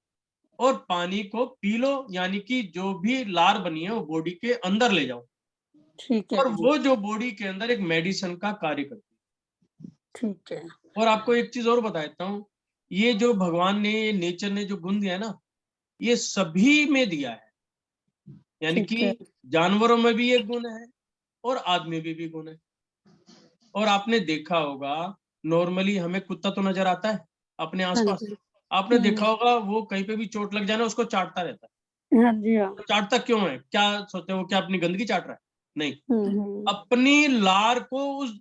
और पानी को पी लो, यानी कि जो भी लार बनी है वो बॉडी के अंदर ले जाओ, ठीक है और जी, वो जो बॉडी के अंदर एक मेडिसिन का कार्य करती ठीक है, है। और आपको एक चीज और बता देता हूँ, ये जो भगवान ने, नेचर ने जो गुण दिया है ना, ये सभी में दिया है। यानी ठीक है, कि जानवरों में भी एक गुण है और आदमी में भी गुण है। और आपने देखा होगा, नॉर्मली हमें कुत्ता तो नजर आता है अपने हाँ आसपास, जी, आपने देखा होगा वो कहीं पे भी चोट लग जाए ना, उसको चाटता रहता है। हाँ जी, हाँ, तो चाटता क्यों है? क्या सोचते हो, क्या अपनी गंदगी चाट रहा है? नहीं, हम्म, अपनी लार को उस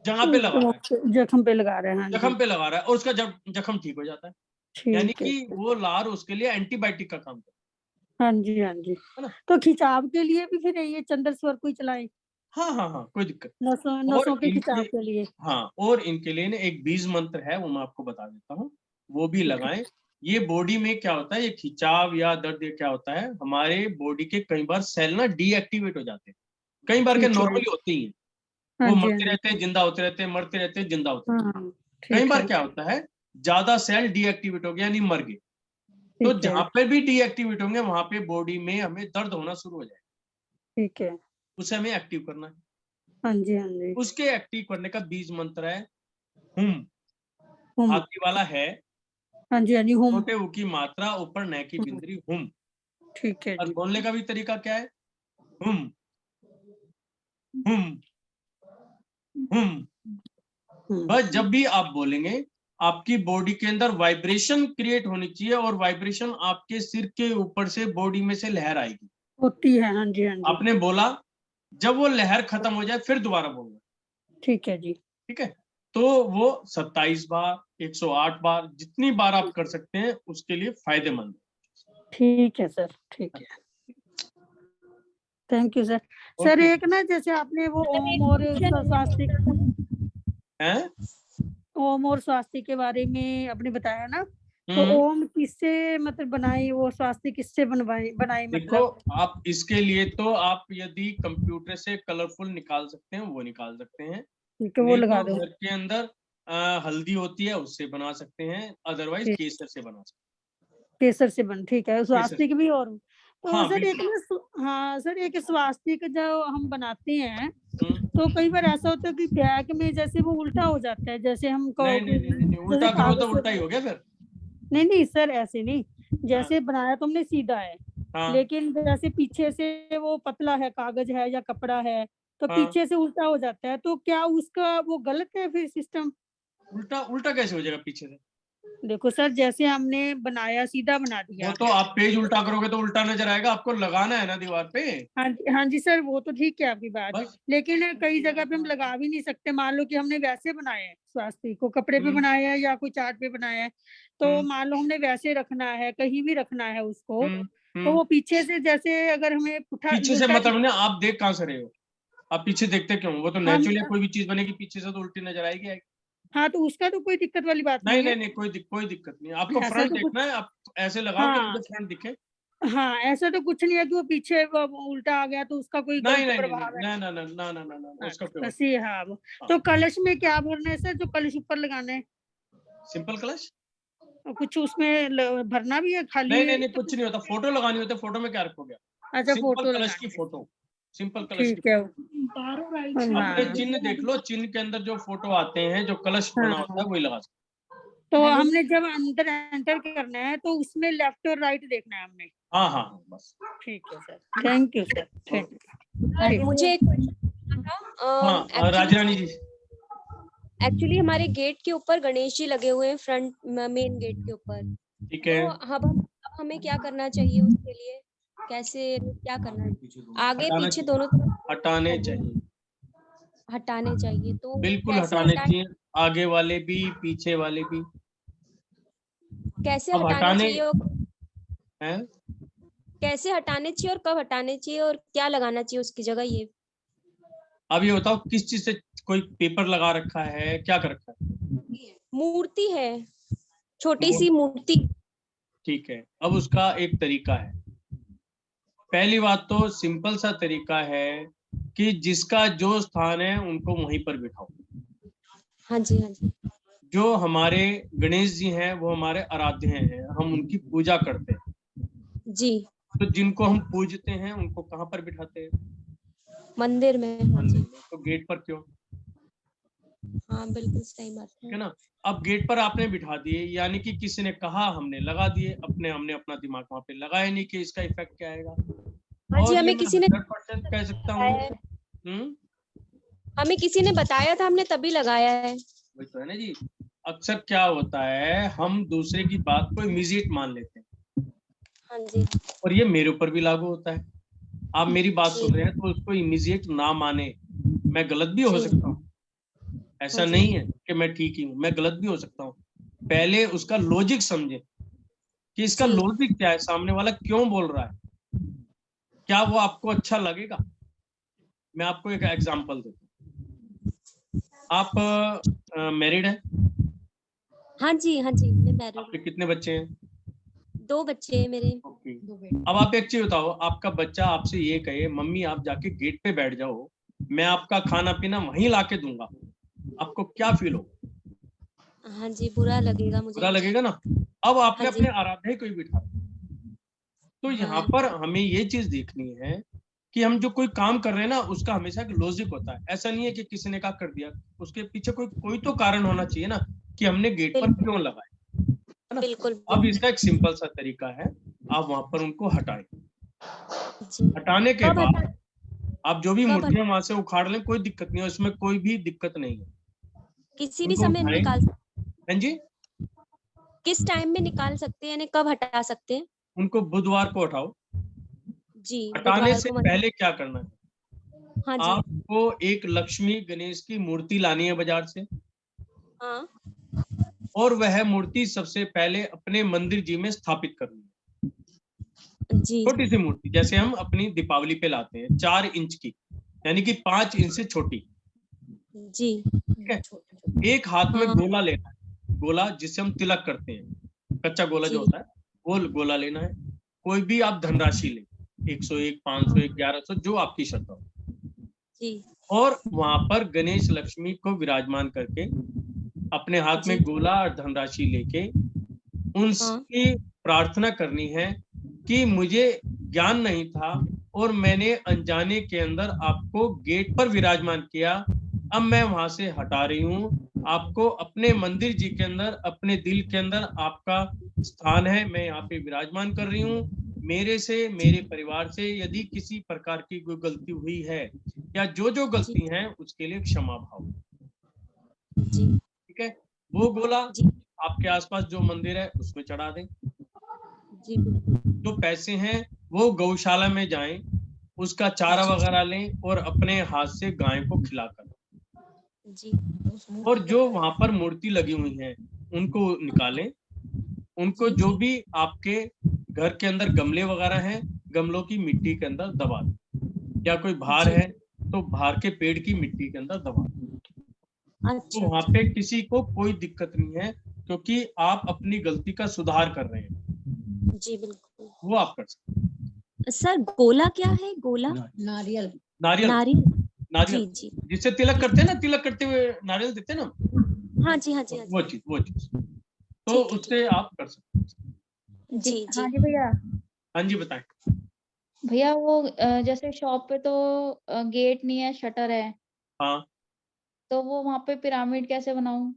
जगह पे लगा रहा है, जख्म पे लगा रहे हैं, हाँ जख्म जी, पे लगा रहा है, और उसका जब जख्म ठीक हो जाता है। यानी ठीक है, कि वो लार उसके लिए एंटीबायोटिक का काम करता हाँ जी, हाँ जी, है ना। तो खिंचाव के लिए भी फिर ये चंद्र स्वर को ही चलाएं? हाँ हाँ हाँ, कोई दिक्कत नसों के खिंचाव इनके के लिए। हाँ, और इनके लिए ना एक बीज मंत्र है, वो मैं आपको बता देता हूँ, वो भी लगाएं। ये बॉडी में क्या होता है, ये खिंचाव या दर्द ये क्या होता है, हमारे बॉडी के कई बार सेल ना डीएक्टिवेट हो जाते हैं, कई बार के ठीक है। नॉर्मली होते ही हैं, हाँ वो जी, हाँ मरते जी। रहते हैं, जिंदा होते रहते हैं, मरते रहते हैं, जिंदा होते रहते हैं। हाँ, कई ठीक बार है, क्या होता है, ज्यादा सेल डीएक्टिवेट हो गया यानी मर गए, तो ठीक जहां है, पे भी डीएक्टिवेट होंगे वहां पे बॉडी में हमें दर्द होना शुरू हो जाएगा, ठीक है। उसे हमें एक्टिव करना है। हाँ जी, हाँ जी। उसके एक्टिव करने का बीज मंत्र है हुम। हुम। हाथी वाला है, हाँ जी, हाँ जी, हुम। छोटे ऊ की मात्रा, ऊपर न की बिंदरी, हुम। ठीक है और जी। बोलने का भी तरीका क्या है, हुम हुम हुम। बस जब भी आप बोलेंगे, आपकी बॉडी के अंदर वाइब्रेशन क्रिएट होनी चाहिए, और वाइब्रेशन आपके सिर के ऊपर से बॉडी में से लहर आएगी। होती है, हाँ जी, हाँ जी। आपने बोला, जब वो लहर खत्म हो जाए फिर दोबारा बोलना, ठीक है जी। ठीक है। तो वो 27 बार, 108 बार, जितनी बार आप कर सकते हैं उसके लिए फायदेमंद है। ठीक है सर, ठीक है। Thank you sir. Sir okay. एक ना जैसे आपने वो ओम और स्वास्तिक, हैं? ओम और स्वास्तिक के बारे में आपने बताया ना, तो हम्म। ओम किससे मतलब बनाई, वो स्वास्तिक किससे बनाई देखो, मतलब? आप इसके लिए तो आप यदि कंप्यूटर से कलरफुल निकाल सकते हैं वो निकाल सकते हैं, ठीक है, वो नहीं लगा तो दो। घर के अंदर हल्दी होती है उससे बना सकते हैं, अदरवाइज ठीक। केसर से बना सकते केसर से बन, ठीक है, हैं, केसर से। स्वास्तिक भी। और तो हाँ सर एक बिल्कुल। ना हाँ सर, एक स्वास्तिक जो हम बनाते हैं, हम्म। तो कई बार ऐसा होता है कि बैग में जैसे वो उल्टा हो जाता है, जैसे हम नहीं नहीं नहीं नहीं, जैसे उल्टा करो तो कागज उल्टा ही से। हो गया फिर। नहीं नहीं सर, ऐसे नहीं, हाँ जैसे बनाया तो हमने सीधा है, हाँ लेकिन जैसे पीछे से वो पतला है, कागज है या कपड़ा है, तो हाँ। पीछे से उल्टा हो जाता है, तो क्या उसका वो गलत है फिर सिस्टम? उल्टा उल्टा कैसे हो जाएगा पीछे से? देखो सर, जैसे हमने बनाया, सीधा बना वो दिया। तो आप पेज उल्टा करोगे तो उल्टा नजर आएगा, आपको लगाना है ना दीवार पे। हाँ जी सर, वो तो ठीक है आपकी बात, बस। लेकिन कई जगह पे हम लगा भी नहीं सकते। मान लो कि हमने वैसे बनाया है, स्वास्तिक को कपड़े पे बनाया है या कोई चार्ट पे बनाया है, तो मान लो हमने वैसे रखना है, कहीं भी रखना है उसको, तो हम्म। वो पीछे से जैसे अगर हमें पुठा पीछे से उल्टा मतलब ना, आप देख कहाँ से रहे हो, आप पीछे देखते क्यों? वो तो हम नेचुरली कोई भी चीज बनेगी पीछे से तो उल्टी नजर आएगी आएगी। हाँ, तो उसका तो कोई दिक्कत वाली बात नहीं नहीं है। नहीं नहीं, कोई दिक्कत नहीं है, आपको ऐसा फ्रंट तो कुछ, देखना है, आप ऐसे लगाओ कि हाँ मुझे फ्रंट दिखे। हाँ, ऐसा तो कुछ नहीं है कि वो पीछे वो उल्टा आ गया तो उसका कोई नहीं गलत नहीं नहीं प्रभाव है। नहीं ना ना ना ना ना ना ना, उसका कोई बस ये, हाँ तो कलश में क्या भरना है सर, जो कलश ऊपर लगाना है? सिंपल कलश। और कुछ उसमें भरना भी है खाली? नहीं नहीं नहीं, कुछ नहीं होता, फोटो लगानी होती है, फोटो में क्या रखोगे? अच्छा, सिंपल फोटो कलश की लगानी है, फोटो, सिंपल कलश की ठीक है। फोटो। अपने हाँ चिन्ह देख लो, चिन्ह के अंदर जो फोटो आते हैं, जो कलश बना होता हाँ, है वही लगा सकते तो हमने जब अंदर एंटर करना है तो उसमें लेफ्ट और राइट देखना है हमने? हैं। हाँ हाँ हाँ, बस। ठीक है sir, thank you sir, thank you. मुझे एक क्वेश्चन था। हाँ राजरानी जी। एक्चुअली हमारे गेट के ऊपर गणेश जी लगे हुए हैं, फ्रंट मेन गेट के ऊपर। ठीक है। तो अब हमें क्या करना चाहिए उसके लिए, कैसे क्या करना है? आगे हटाना पीछे चाहिए। दोनों तरफ हटाने चाहिए, हटाने चाहिए, तो बिल्कुल कैसे हटाने हटाए, चाहिए, आगे वाले भी पीछे वाले भी। कैसे अब हटाने हटाने चाहिए और हैं, कैसे हटाने चाहिए और कब हटाने चाहिए और क्या लगाना चाहिए उसकी जगह, ये अब ये बताओ किस चीज से, कोई पेपर लगा रखा है, क्या कर रखा है? मूर्ति है, छोटी सी मूर्ति। ठीक है, अब उसका एक तरीका है। पहली बात तो सिंपल सा तरीका है कि जिसका जो स्थान है उनको वहीं पर बिठाओ। हाँ जी, हाँ जी। जो हमारे गणेश जी हैं वो हमारे आराध्य हैं, हम उनकी पूजा करते हैं, जी, तो जिनको हम पूजते हैं उनको कहाँ पर बिठाते हैं? मंदिर में। हाँ मंदिर जी, में। तो गेट पर क्यों? हाँ बिल्कुल सही बात है है। ना। अब गेट पर आपने बिठा दिए, यानी कि किसी ने कहा, हमने लगा दिए, हमने अपना दिमाग वहां पे लगाया नहीं कि इसका इफेक्ट क्या आएगा। हाँ जी, और ये हमें मैं किसी ने 100% कह सकता हूँ। हमें किसी ने बताया था, हमने तभी लगाया है। वही तो है ना जी। अक्सर क्या होता है, हम दूसरे की बात को इमीडिएट मान लेते हैं, हाँ जी, और ये मेरे ऊपर भी लागू होता है। आप मेरी बात जी। सुन रहे हैं तो उसको इमीडिएट ना माने, मैं गलत भी हो जी। सकता हूँ, ऐसा हाँ जी। नहीं है कि मैं ठीक ही हूँ, मैं गलत भी हो सकता हूँ। पहले उसका लॉजिक समझे कि इसका जी। लॉजिक क्या है, सामने वाला क्यों बोल रहा है, क्या वो आपको अच्छा लगेगा। मैं आपको एक एग्जांपल देता हूँ। आप मैरिड हैं? हाँ जी मैं मैरिड आपके हूँ, कितने बच्चे हैं? 2 बच्चे हैं मेरे। ओके। अब आप एक चीज बताओ, आपका बच्चा आपसे ये कहे मम्मी आप जाके गेट पे बैठ जाओ, मैं आपका खाना पीना वहीं लाके दूंगा, आपको क्या फील होगा? हाँ जी, बुरा लगेगा मुझे। बुरा लगेगा ना। अब आपने हाँ जी। अपने आराध्य को ही बिठा दिया। तो यहाँ हाँ पर हमें ये चीज देखनी है कि हम जो कोई काम कर रहे हैं ना उसका हमेशा एक लॉजिक होता है। ऐसा नहीं है कि किसी ने कहा कर दिया, उसके पीछे कोई तो कारण होना चाहिए ना कि हमने गेट पर बिल्कुल क्यों लगाया, है ना। बिल्कुल अब बिल्कुल। इसका एक सिंपल सा तरीका है, आप वहां पर उनको हटाएं। जी। हटाने के कब बाद हटा आप जो भी कब मूर्तियां वहां से उखाड़ लें, कोई दिक्कत नहीं है, उसमें कोई भी दिक्कत नहीं है। किसी भी उनको समय उठाएं। निकाल हाँ जी, किस टाइम में निकाल सकते हैं, यानी कब हटा सकते हैं? उनको बुधवार को हटाओ। जी, हटाने बुधवार से को पहले क्या करना है, हाँ जी। आपको एक लक्ष्मी गणेश की मूर्ति लानी है बाजार से, हाँ और वह मूर्ति सबसे पहले अपने मंदिर जी में स्थापित करनी है। जी छोटी सी मूर्ति जैसे हम अपनी दीपावली पे लाते हैं, 4 इंच की, यानी कि 5 इंच से छोटी। जी। ठीक है। एक हाथ में हाँ गोला लेना है, गोला जिससे हम तिलक करते हैं, कच्चा गोला जो जी होता है वो गोला लेना है। कोई भी आप धनराशि लें, 101, 501, 1100, जो आपकी श्रद्धा हो, जी और वहां पर गणेश लक्ष्मी को विराजमान करके अपने हाथ में जी। गोला और धनराशि लेके हाँ उनकी प्रार्थना करनी है कि मुझे ज्ञान नहीं था और मैंने अनजाने के अंदर आपको गेट पर विराजमान किया, अब मैं वहां से हटा रही हूँ आपको। अपने मंदिर जी के अंदर, अपने दिल के अंदर आपका स्थान है, मैं यहाँ पे विराजमान कर रही हूँ। मेरे से, मेरे परिवार से यदि किसी प्रकार की कोई गलती हुई है या जो जो जी गलती है उसके लिए क्षमा भाव। जी ठीक है। वो गोला जी आपके आसपास जो मंदिर है उसमें चढ़ा दें। जी बिल्कुल। जो पैसे हैं वो गौशाला में जाएं, उसका चारा जी वगैरह लें और अपने हाथ से गाय को खिलाकर, जी और जो वहां पर मूर्ति लगी हुई हैं उनको निकालें। उनको जो भी आपके घर के अंदर गमले वगैरह हैं, गमलों की मिट्टी के अंदर दबा दें, या कोई भार जी। है तो भार के पेड़ की मिट्टी के अंदर दबा दें। तो अच्छा वहां अच्छा। पे किसी को कोई दिक्कत नहीं है, क्योंकि आप अपनी गलती का सुधार कर रहे हैं। जी बिल्कुल। वो आप कर सकते हैं। सर गोला क्या है, गोला? नारियल नारियल, नारियल। नारियल जी जी जिससे तिलक करते हैं ना, तिलक करते हुए नारियल देते हैं ना, हाँ जी हाँ जी हाँ वो जी। चीज, वो चीज। तो ठीक है उससे आप कर सकते हैं। जी जी जी। हाँ जी भैया। हाँ जी, बताएं। भैया वो जैसे शॉप पे तो गेट नहीं है, शटर है, हाँ, तो वो वहां पे पिरामिड कैसे बनाऊं?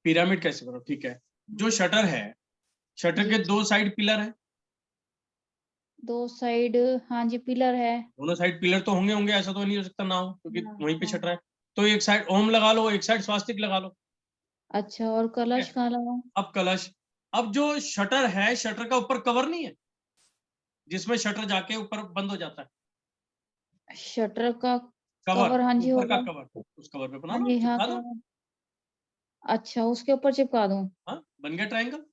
पिरामिड कैसे करो? ठीक है। जो शटर है, शटर जी के 2 साइड पिलर है, 2 साइड, हाँ जी पिलर है। दोनों साइड पिलर तो होंगे होंगे, ऐसा तो नहीं हो सकता ना हो, क्योंकि हाँ वहीं पे हाँ। शटर है। तो एक साइड ओम लगा लो, एक साइड स्वास्तिक लगा लो। अच्छा, और ठीक कलश है। कहाँ लगाऊं? अब कलश, अब जो शटर है, शटर का ऊपर कवर नहीं है जिसमें शटर जाके ऊपर बंद हो जाता है, शटर का कवर, कवर, हाँ जी ऊपर का होगा। कवर, उस कवर पे बना हाँ लो, जी हाँ चिपका दो। कवर। अच्छा, उसके ऊपर चिपका दूं? हाँ, बन गया ट्रायंगल।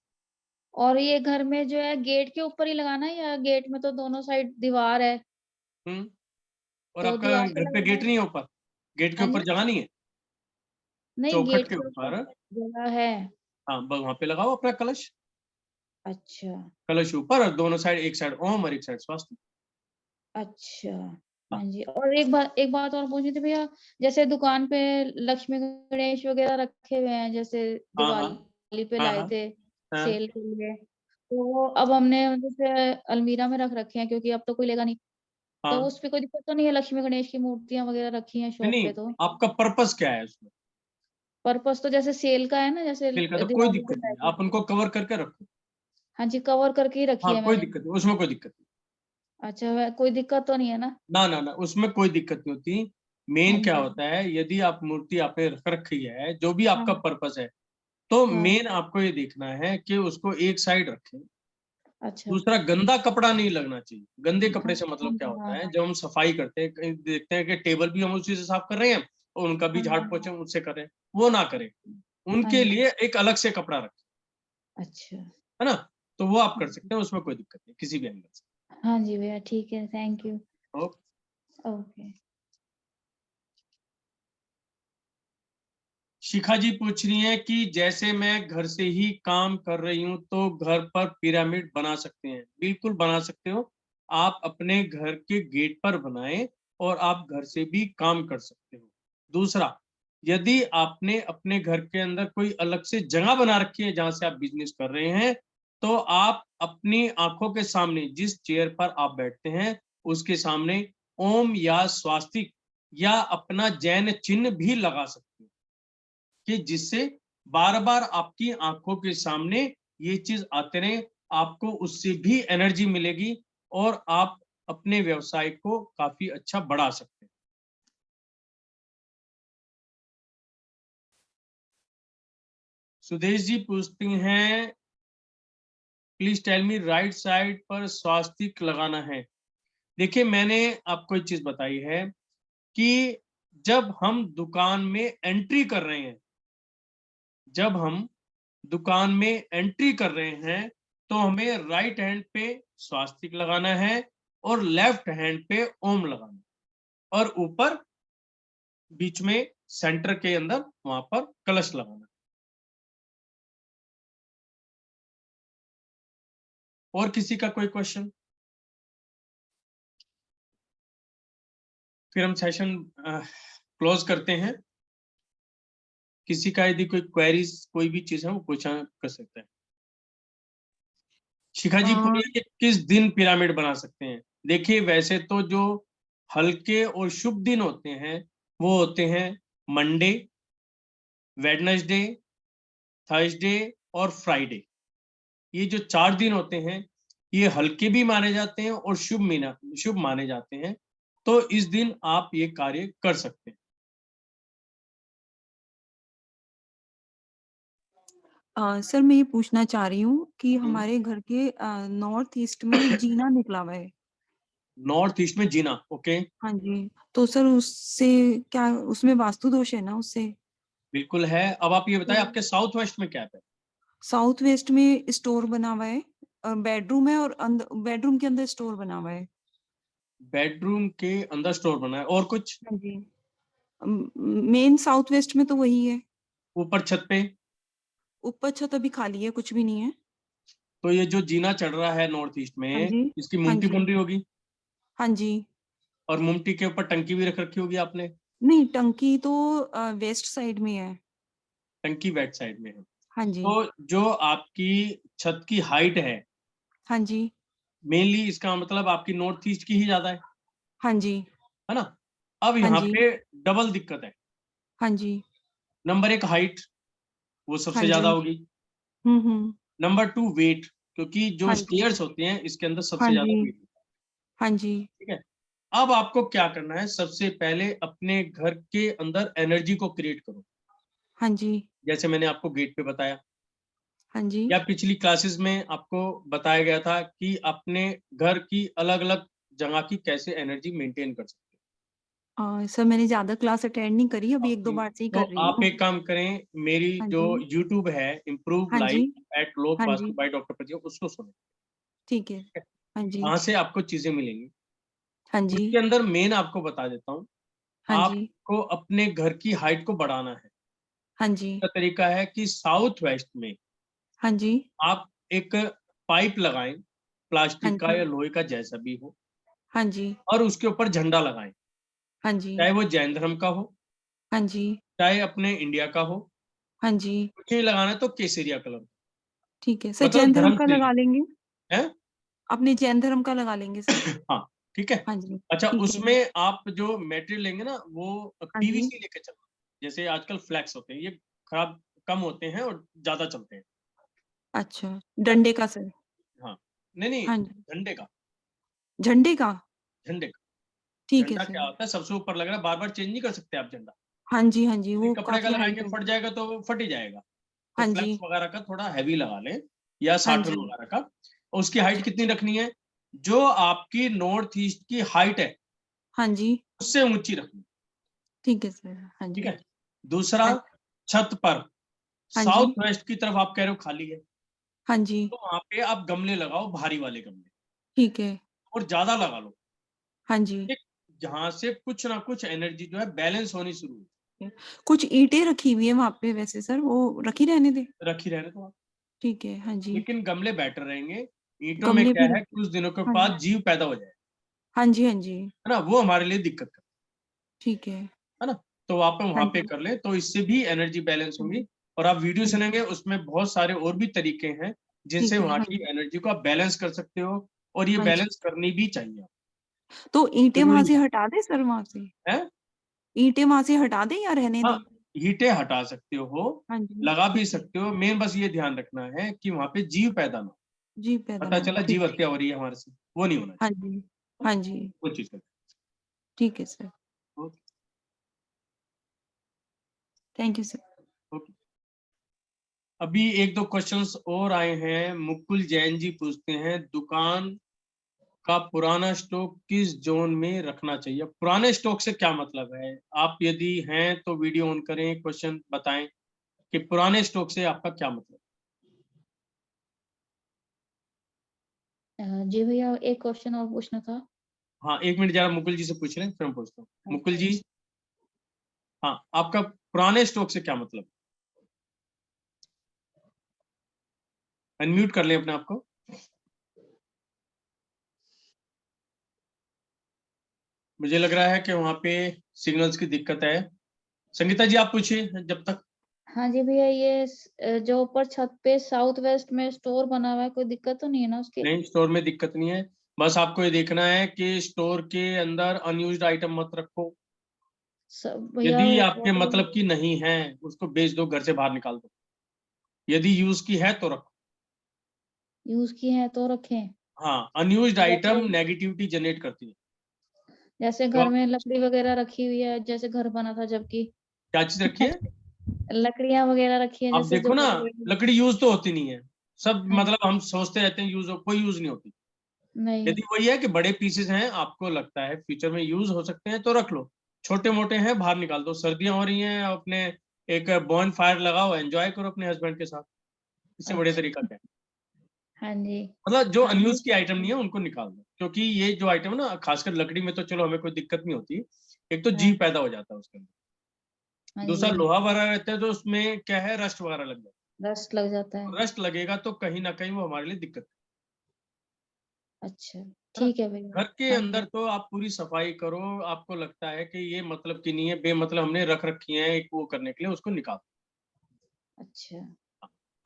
और ये घर में जो है गेट के ऊपर ही लगाना है, या गेट में तो दोनों साइड दीवार है, और तो आपका दीवार पे घर पे लगाना गेट है? नहीं है ऊपर, गेट के हाँ ऊपर जी, जगह नहीं है, नहीं चौखट गेट के के ऊपर ऊपर। जगह है। हाँ, वहां पे लगाओ अपना कलश, अच्छा कलश ऊपर, और दोनों साइड, एक साइड ओम और एक साइड स्वास्तिक। अच्छा। हाँ हाँ जी, और एक बात और पूछनी थी भैया। जैसे दुकान पे लक्ष्मी गणेश वगैरह रखे हुए हैं, जैसे हाँ हाँ दिवाली पे हाँ लाए हाँ थे हाँ सेल के लिए, तो वो अब हमने जैसे अलमीरा में रख रखे हैं, क्योंकि अब तो कोई लेगा नहीं। तो हाँ। उस पे कोई दिक्कत तो नहीं है? लक्ष्मी गणेश की मूर्तियां वगैरह रखी हैं नहीं शॉप नहीं, पे तो। आपका पर्पस क्या है उसमें? पर्पस तो जैसे सेल का है ना, जैसे सेल का तो कोई दिवाली पे दिक्कत लाए नहीं, थे। आप उनको कवर करके रखो। हाँ जी, कवर करके ही रखी हाँ, है कोई मैंने। दिक्कत नहीं, उसमें कोई दिक्कत नहीं। अच्छा, कोई दिक्कत तो नहीं है ना? ना ना, उसमें कोई दिक्कत नहीं होती। हाँ मेन क्या जी। होता है, यदि आप मूर्ति आपने रख रखी है, जो भी आपका हाँ पर्पस है, तो हाँ। मेन आपको ये देखना है कि उसको एक साइड रखें। अच्छा। दूसरा, गंदा कपड़ा नहीं लगना चाहिए। गंदे हाँ कपड़े से हाँ मतलब क्या होता है, हाँ जब हम सफाई करते हैं, कहीं देखते हैं कि टेबल भी हम उसी से साफ कर रहे हैं और उनका भी हाँ झाड़ हाँ। पोछा उससे कर रहे हैं, वो ना करें। हाँ उनके जी। लिए एक अलग से कपड़ा रखें, अच्छा। है ना। तो वो आप कर सकते हैं, उसमें कोई दिक्कत नहीं किसी भी एंगल से। हाँ जी भैया, ठीक है, थैंक यू। ओके। ओके। शिखा जी पूछ रही हैं कि जैसे मैं घर से ही काम कर रही हूँ तो घर पर पिरामिड बना सकते हैं? बिल्कुल बना सकते हो। आप अपने घर के गेट पर बनाएं और आप घर से भी काम कर सकते हो। दूसरा, यदि आपने अपने घर के अंदर कोई अलग से जगह बना रखी है जहां से आप बिजनेस कर रहे हैं, तो आप अपनी आंखों के सामने जिस चेयर पर आप बैठते हैं उसके सामने ओम या स्वास्तिक या अपना जैन चिन्ह भी लगा सकते हो, कि जिससे बार-बार आपकी आंखों के सामने ये चीज आते रहे, आपको उससे भी एनर्जी मिलेगी और आप अपने व्यवसाय को काफी अच्छा बढ़ा सकते हैं। सुदेश जी पूछती हैं, please tell me right side पर स्वास्तिक लगाना है। देखिए, मैंने आपको एक चीज बताई है कि जब हम दुकान में एंट्री कर रहे हैं, जब हम दुकान में एंट्री कर रहे हैं, तो हमें राइट हैंड पे स्वास्तिक लगाना है और लेफ्ट हैंड पे ओम लगाना है और ऊपर बीच में सेंटर के अंदर वहां पर कलश लगाना है। और किसी का कोई क्वेश्चन? फिर हम सेशन क्लोज करते हैं। किसी का यदि कोई क्वेरीज कोई भी चीज है वो क्वेश्चन कर सकते हैं। शिखा जी पूछ रही है कि किस दिन पिरामिड बना सकते हैं? देखिए, वैसे तो जो हल्के और शुभ दिन होते हैं वो होते हैं मंडे, वेडनेसडे, थर्सडे और फ्राइडे। ये जो 4 दिन होते हैं ये हल्के भी माने जाते हैं और शुभ माने जाते हैं, तो इस दिन आप ये कार्य कर सकते हैं। सर मैं ये पूछना चाह रही हूँ कि हमारे घर के नॉर्थ ईस्ट में जीना निकला हुआ है। नॉर्थ ईस्ट में जीना, ओके। हाँ जी, तो सर उससे क्या उसमें वास्तु दोष है ना उससे? बिल्कुल है। अब आप ये बताएं आपके साउथ वेस्ट में क्या है? साउथ वेस्ट में स्टोर बना हुआ है, बेडरूम है और बेडरूम के अंदर स्टोर बना हुआ है। बेडरूम के अंदर स्टोर बना है और कुछ? हाँ जी, मेन साउथ वेस्ट में तो वही है। ऊपर छत पे? ऊपर छत अभी खाली है, कुछ भी नहीं है। तो ये जो जीना चढ़ रहा है नॉर्थ ईस्ट हाँ में, जी, इसकी हाँ मुमटी जी, बन रही होगी हाँ जी। और मुमटी के ऊपर टंकी भी रख रखी होगी आपने। नहीं, टंकी तो वेस्ट साइड में है। टंकी वेट साइड में है। हाँ जी, तो जो आपकी छत की हाइट है, हाँ जी, मेनली इसका मतलब आपकी नॉर्थ ईस्ट की ही ज्यादा हाँ जी, है ना? अब हाँ यहाँ जी, पे डबल दिक्कत है। हाँ जी, नंबर 1 हाइट, वो हाँ सबसे ज्यादा जी। होगी। हम्म। नंबर 2 वेट, क्योंकि जो हाँ जी, स्टेयर्स होते हैं इसके अंदर हाँ सबसे ज्यादा जी, वेट होता हाँ जी, है। ठीक है। अब आपको क्या करना है, सबसे पहले अपने घर के अंदर एनर्जी को क्रिएट करो, हाँ जी, जैसे मैंने आपको गेट पे बताया हाँ जी। या पिछली क्लासेस में आपको बताया गया था कि अपने घर की अलग अलग जगह की कैसे एनर्जी मेंटेन कर सकते सर मैंने ज्यादा क्लास अटेंड नहीं करी, अभी एक दो हो। बार से ही तो कर रही आप हूँ। एक काम करें, मेरी हाँ जो जी, यूट्यूब है इम्प्रूव हाँ जी, लाइफ एट लोक हाँ वास्तु जी, बाय डॉक्टर प्रदीप, उसको सुने। ठीक है। हाँ जी, वहां से आपको चीजें मिलेंगी। हाँ उसके जी, अंदर मेन आपको बता देता हूँ, हाँ जी, आपको अपने घर की हाइट को बढ़ाना है। हाँ जी, का तरीका है कि साउथ वेस्ट में हाँ जी, आप एक पाइप लगाएं, हाँ प्लास्टिक का जी, या लोहे का जैसा भी हो, हाँ जी, और उसके ऊपर झंडा लगाएं, हाँ जी, चाहे वो जैन धर्म का हो, हाँ जी, चाहे अपने इंडिया का हो। हाँ जी, कुछ नहीं लगाना है तो केसरिया कलर, ठीक है। सर मतलब जैन धर्म धर्म का से लगा लेंगे, है। अपने जैन धर्म का लगा लेंगे सर। हाँ, ठीक है। हाँ जी, अच्छा, ठीक है। उसमें आप जो मटेरियल लेंगे ना वो हाँ जी, पीवीसी लेके चलना। जैसे आजकल फ्लैक्स होते हैं, ये खराब कम होते हैं और ज्यादा चलते हैं। अच्छा, डंडे का सर। हाँ, नहीं नहीं, हाँ जी, झंडे का, झंडे का, झंडे का। ठीक है झंडा क्या सर। होता है, सबसे ऊपर लग रहा है, बार बार चेंज नहीं कर सकते आप झंडा। हाँ जी, यदि वो कपड़े का काफी लगाएंगे हाइट है। फट जाएगा तो वो फट ही जाएगा। तो हाँ फ्लैक्स जी, वगैरह का थोड़ा हैवी लगा लें, या हाँ साटन जी, वगैरह का। और उसकी हाइट अच्छा, कितनी अच्छा, रखनी है, जो आपकी नॉर्थ ईस्ट की हाइट है हाँ जी, उससे ऊंची रखनी। ठीक है सर। हाँ ठीक जी, है। दूसरा, हाँ, छत पर हाँ जी, साउथ वेस्ट की तरफ आप कह रहे हो खाली है, हाँ जी, तो वहां पे आप गमले लगाओ, भारी वाले गमले, ठीक है। और ज्यादा लगा लो। हाँ जी, ठीक, जहां से कुछ ना कुछ एनर्जी जो है बैलेंस होनी शुरू हो। कुछ ईंटें रखी हुई है वहां पे वैसे सर, वो रखी रहने दे। रखी रहने तो, ठीक है, हाँ जी। लेकिन गमले बेटर रहेंगे। ईंटों में गमले क्या भी है, रखे। कुछ दिनों के हाँ जी, बाद जीव पैदा हो जाए, हाँ जी, हाँ जी। है ना, वो हमारे लिए दिक्कत कर, ठीक है। है ना। तो आप हाँ वहां पे जी, कर ले, तो इससे भी एनर्जी बैलेंस हाँ होगी। जी, और आप वीडियो हाँ जी। सुनेंगे, उसमें बहुत सारे और भी तरीके हैं जिनसे ठीक है, वहां हाँ की जी, एनर्जी को आप बैलेंस कर सकते हो, और ये हाँ जी। बैलेंस करनी भी चाहिए, तो ईंटें जरूरी वहां से है। हटा दे सर, वहां से है? ईंटें वहां से हटा दे या रहने हाँ, दे? ईंटें हटा सकते हो, हाँ जी, लगा भी ठीक है। सकते हो। मेन बस ये ध्यान रखना है कि वहां पे जीव पैदा ना हो। जी पैदा पता ना हो, चला ठीक जीव है। हत्या हो रही है हमारे से, वो नहीं होना हाँ चाहिए, जी, है हाँ ना? जी, वो चीज कर। ठीक है sir. Okay, thank you sir. Okay. अभी एक दो क्वेश्चंस और आए हैं। मुकुल जैन जी पूछते हैं, दुकान का पुराना स्टॉक किस जोन में रखना चाहिए? पुराने स्टॉक से क्या मतलब है? आप यदि हैं तो वीडियो ऑन करें, क्वेश्चन बताएं कि पुराने स्टॉक से आपका क्या मतलब। जी भैया, एक क्वेश्चन और पूछना था। हाँ, एक मिनट जरा मुकुल जी से पूछ लें, फिर मैं पूछता हूँ। मुकुल ओके। जी, हाँ, आपका पुराने स्टॉक से क्या मतलब? अनम्यूट कर लें अपने आप को। मुझे लग रहा है कि वहां पे सिग्नल्स की दिक्कत है। संगीता जी आप पूछिए जब तक। हाँ जी भैया, ये जो ऊपर छत पे साउथ वेस्ट में स्टोर बना हुआ है, कोई दिक्कत तो नहीं है ना उसकी? नहीं, स्टोर में दिक्कत नहीं है। बस आपको ये देखना है कि स्टोर के अंदर अनयूज्ड आइटम मत रखो। भैया यदि वो आपके तो मतलब की नहीं है, उसको बेच दो, घर से बाहर निकाल दो। यदि यूज की है तो रखो। यूज की है तो रखें। हाँ, अनयूज्ड आइटम जैसे नेगेटिविटी जनरेट करती है। जैसे तो घर में लकड़ी वगैरह रखी हुई है, जैसे घर बना था जबकि क्या चीज रखी है? लकड़ियां वगैरह रखी है, आप जैसे देखो जो ना, बड़े बड़े। लकड़ी यूज तो होती नहीं है। सब हाँ मतलब जी। हम सोचते रहते हैं यूज हो, कोई यूज नहीं होती। नहीं। यदि वही है कि बड़े पीसेस हैं, आपको लगता है फ्यूचर में यूज हो सकते हैं, तो रख लो। छोटे मोटे हैं, बाहर निकाल दो। सर्दियां हो रही हैं, अपने एक बॉन फायर लगाओ, एंजॉय करो अपने हस्बैंड के साथ। इससे बढ़िया तरीका अच्छा। क्या है? हाँ जी। मतलब जो हाँ अनयूज जी। की आइटम नहीं है उनको निकाल दो, क्योंकि ये जो आइटम है ना, खासकर लकड़ी में तो चलो हमें कोई दिक्कत नहीं होती। एक तो हाँ। जीव पैदा हो जाता है उसके अंदर, हाँ दूसरा जी। लोहा भरा रहता है, तो उसमें क्या है, रस्ट वगैरह लग जाता रस्ट लग जाता है। है। रस्ट लगेगा तो कहीं ना कहीं वो हमारे लिए दिक्कत अच्छा। है ना। ठीक है भैया। घर के हाँ अंदर जी। तो आप पूरी सफाई करो, आपको लगता है कि ये मतलब की नहीं है, बेमतलब हमने रख रखी है एक वो करने के लिए, उसको निकाल। अच्छा।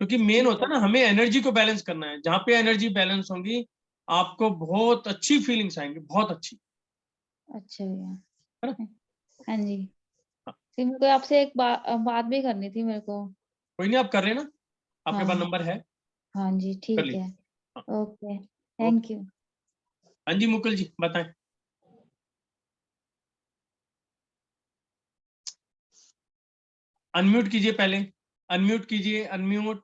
क्योंकि मेन ठीक होता है है ना, भैया। हमें एनर्जी को बैलेंस करना है। जहाँ पे एनर्जी बैलेंस होगी, आपको बहुत अच्छी फीलिंग्स आएंगी, बहुत अच्छी, अच्छा भैया। है ना। हाँ जी। हाँ, फिर मेरे को आपसे एक बात भी करनी थी मेरे को। कोई नहीं, आप कर लेना, आपके पास हाँ। नंबर है, हाँ जी, कर ठीक है। लीजिए। हाँ, ओके, ओके। Thank you. हाँ जी, मुकुल जी बताएं। अनम्यूट कीजिए पहले, अनम्यूट कीजिए, अनम्यूट।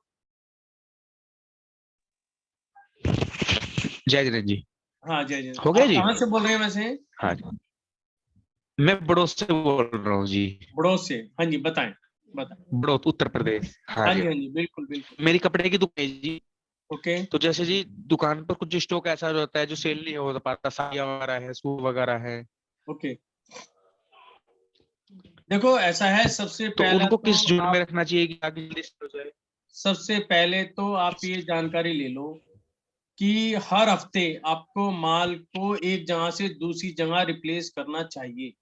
जय जगन्नाथ जी। हाँ, जय जय। हो गया आप जी। कहाँ से बोल रहे हैं वैसे? हाँ जी, मैं बड़ौत से बोल रहा हूँ जी। बड़ौद से? हाँ जी, बताएं, बताएं। बड़ौत उत्तर प्रदेश। हाँ हाँ जी। जी, हाँ जी, बिल्कुल बिल्कुल। मेरी कपड़े की दुकान है जी। ओके। तो जैसे जी दुकान पर कुछ स्टॉक ऐसा होता है जो सेल नहीं हो पाता, साड़ियाँ वगैरह है, सूट वगैरह है, ओके, देखो ऐसा है, सबसे तो पहला उनको तो किस जोन में आप, रखना चाहिए कि आगे जल्दी सेल हो जाए? सबसे पहले तो आप ये जानकारी ले लो कि हर हफ्ते आपको माल को एक जगह से दूसरी जगह रिप्लेस करना चाहिए।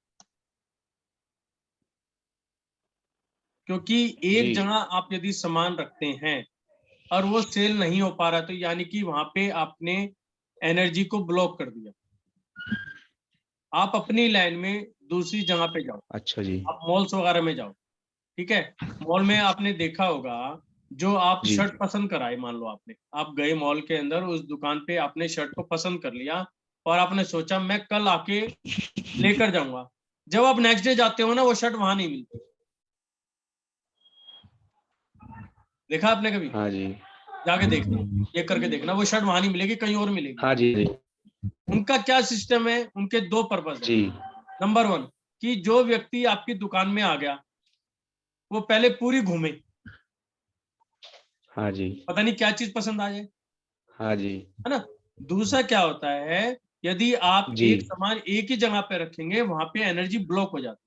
क्योंकि एक जी जगह आप यदि सामान रखते हैं और वो सेल नहीं हो पा रहा, तो यानी कि वहां पे आपने एनर्जी को ब्लॉक कर दिया। आप अपनी लाइन में दूसरी जगह पे जाओ, अच्छा जी। आप मॉल्स वगैरह में जाओ। ठीक है, मॉल में आपने देखा होगा, जो आप जी शर्ट पसंद कराए, मान लो आपने, आप गए मॉल के अंदर, उस दुकान पे आपने शर्ट को पसंद कर लिया, और आपने सोचा मैं कल आके लेकर जाऊंगा। जब आप नेक्स्ट डे जाते हो ना, वो शर्ट वहां नहीं मिलती। देखा आपने कभी? हाँ जी। जाके देखना, ये करके देखना, वो शर्ट वहां नहीं मिलेगी, कहीं और मिलेगी। हाँ जी जी उनका क्या सिस्टम है, उनके दो पर्पज है। जी। नंबर वन, कि जो व्यक्ति आपकी दुकान में आ गया, वो पहले पूरी घूमे, हाँ जी। पता नहीं क्या चीज पसंद आ जाए, हाँ जी है ना। दूसरा क्या होता है, यदि आप जी। एक सामान एक ही जगह पे रखेंगे, वहां पे एनर्जी ब्लॉक हो जाती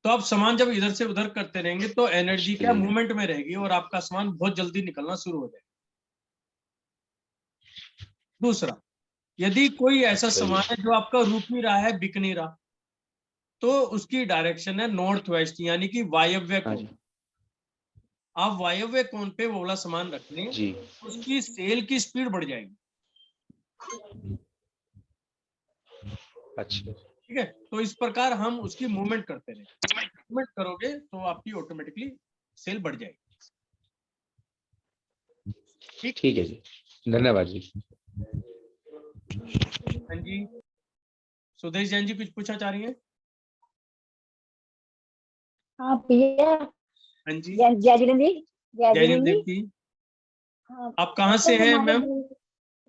तो आप सामान जब इधर से उधर करते रहेंगे तो एनर्जी क्या मूवमेंट में रहेगी और आपका सामान बहुत जल्दी निकलना शुरू हो जाएगा। दूसरा, यदि कोई ऐसा सामान है जो आपका रुक नहीं रहा है, बिक नहीं रहा, तो उसकी डायरेक्शन है नॉर्थ वेस्ट, यानी कि वायव्य कोण। आप वायव्य कोण पे वो वाला सामान रख लें, उसकी सेल की स्पीड बढ़ जाएगी। अच्छा, ठीक है, तो इस प्रकार हम उसकी मूवमेंट करते रहे, मूवमेंट करोगे तो आपकी ऑटोमेटिकली सेल बढ़ जाएगी। ठीक है जी, धन्यवाद जी। हाँ जी, सुदेश जैन जी कुछ पूछना चाह रही हैं? हाँ भैया। हाँ जी, जय जिनेंद्र जी। जय जय जिनेंद्र देव जी। जी। हाँ, आप कहाँ से सर हैं हमारे मैम?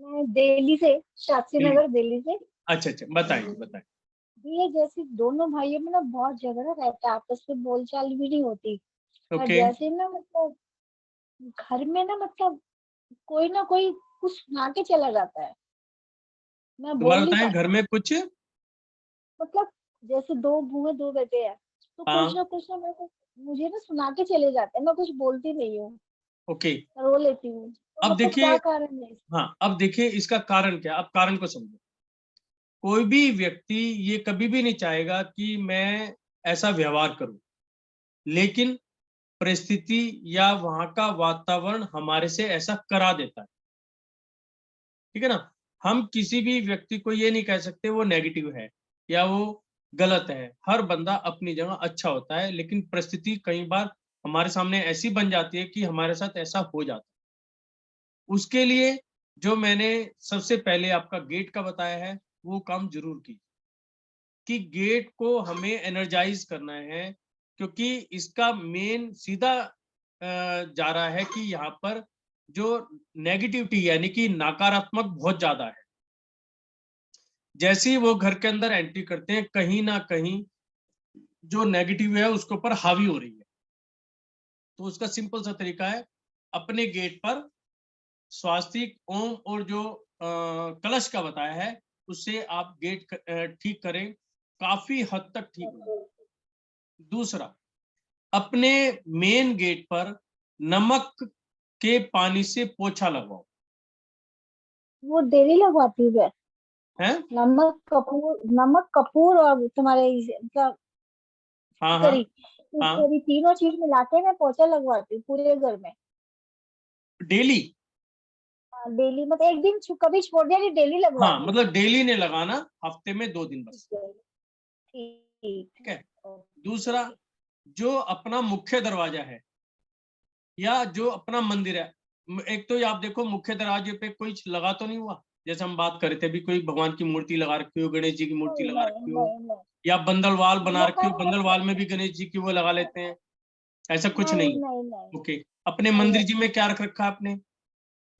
मैं दिल्ली से, शास्त्री नगर दिल्ली से। अच्छा अच्छा, बताइए बताइए। ये जैसे दोनों भाइयों में ना बहुत झगड़ा रहता है, आपस में बोलचाल भी नहीं होती। और ओके, जैसे ना मतलब घर में ना मतलब कोई ना कोई कुछ सुना के चला जाता है, मैं दोबारा बोल नहीं बताएं, घर पाती। में कुछ? मतलब जैसे दो बहू दो बेटे हैं, तो हाँ, कुछ ना मेरे को मुझे ना सुना के चले जाते हैं, मैं कुछ बोलती नहीं हूँ, ओके। रो लेती हूँ। तो अब मतलब देखिए, क्या कारण है? हाँ अब देखिए इसका कारण क्या, अब कारण को समझो। कोई भी व्यक्ति ये कभी भी नहीं चाहेगा कि मैं ऐसा व्यवहार करूं, लेकिन परिस्थिति या वहां का वातावरण हमारे से ऐसा करा देता है। ठीक है ना, हम किसी भी व्यक्ति को ये नहीं कह सकते वो नेगेटिव है या वो गलत है। हर बंदा अपनी जगह अच्छा होता है, लेकिन परिस्थिति कई बार हमारे सामने ऐसी बन जाती है कि हमारे साथ ऐसा हो जाता है। उसके लिए जो मैंने सबसे पहले आपका गेट का बताया है, वो काम जरूर कीजिए कि गेट को हमें एनर्जाइज करना है, क्योंकि इसका मेन सीधा जा रहा है कि यहाँ पर जो नेगेटिविटी यानी कि नकारात्मक बहुत ज्यादा है। जैसे ही वो घर के अंदर एंट्री करते हैं, कहीं ना कहीं जो नेगेटिव है उसके ऊपर हावी हो रही है। तो उसका सिंपल सा तरीका है, अपने गेट पर स्वास्तिक, ओम और जो कलश का बताया है उससे आप गेट ठीक करें, काफी हद तक ठीक हो जाए। दूसरा, अपने मेन गेट पर नमक के पानी से पोछा लगवाओ। वो डेली लगवाती हूँ मैं। हैं? नमक कपूर और तुम्हारे मतलब हाँ हाँ करी हाँ, करी तीनों चीज मिला के मैं पोछा लगवाती हूँ पूरे घर में। डेली? डेली मतलब एक दिन कभी छोड़ दिया, डेली हाँ, लगवाती हूँ। मतलब डेली नहीं लगाना, हफ्ते में 2 दिन बस। ठीक ठीक है। दूसरा, जो अपना मुख्य दरवाजा है या जो अपना मंदिर है, एक तो ये आप देखो मुख्य दरवाजे पे कोई लगा तो नहीं हुआ, जैसे हम बात कर रहे थे अभी, कोई भगवान की मूर्ति लगा रखी हो, गणेश जी की मूर्ति नहीं लगा नहीं रखी हो, नहीं या बंदल वाल बना रखी हो, नहीं बंदल वाल में भी गणेश जी की वो लगा लेते हैं, ऐसा कुछ नहीं नहीं। नहीं नहीं ओके, अपने नहीं मंदिर नहीं। जी में क्या रख रखा है आपने,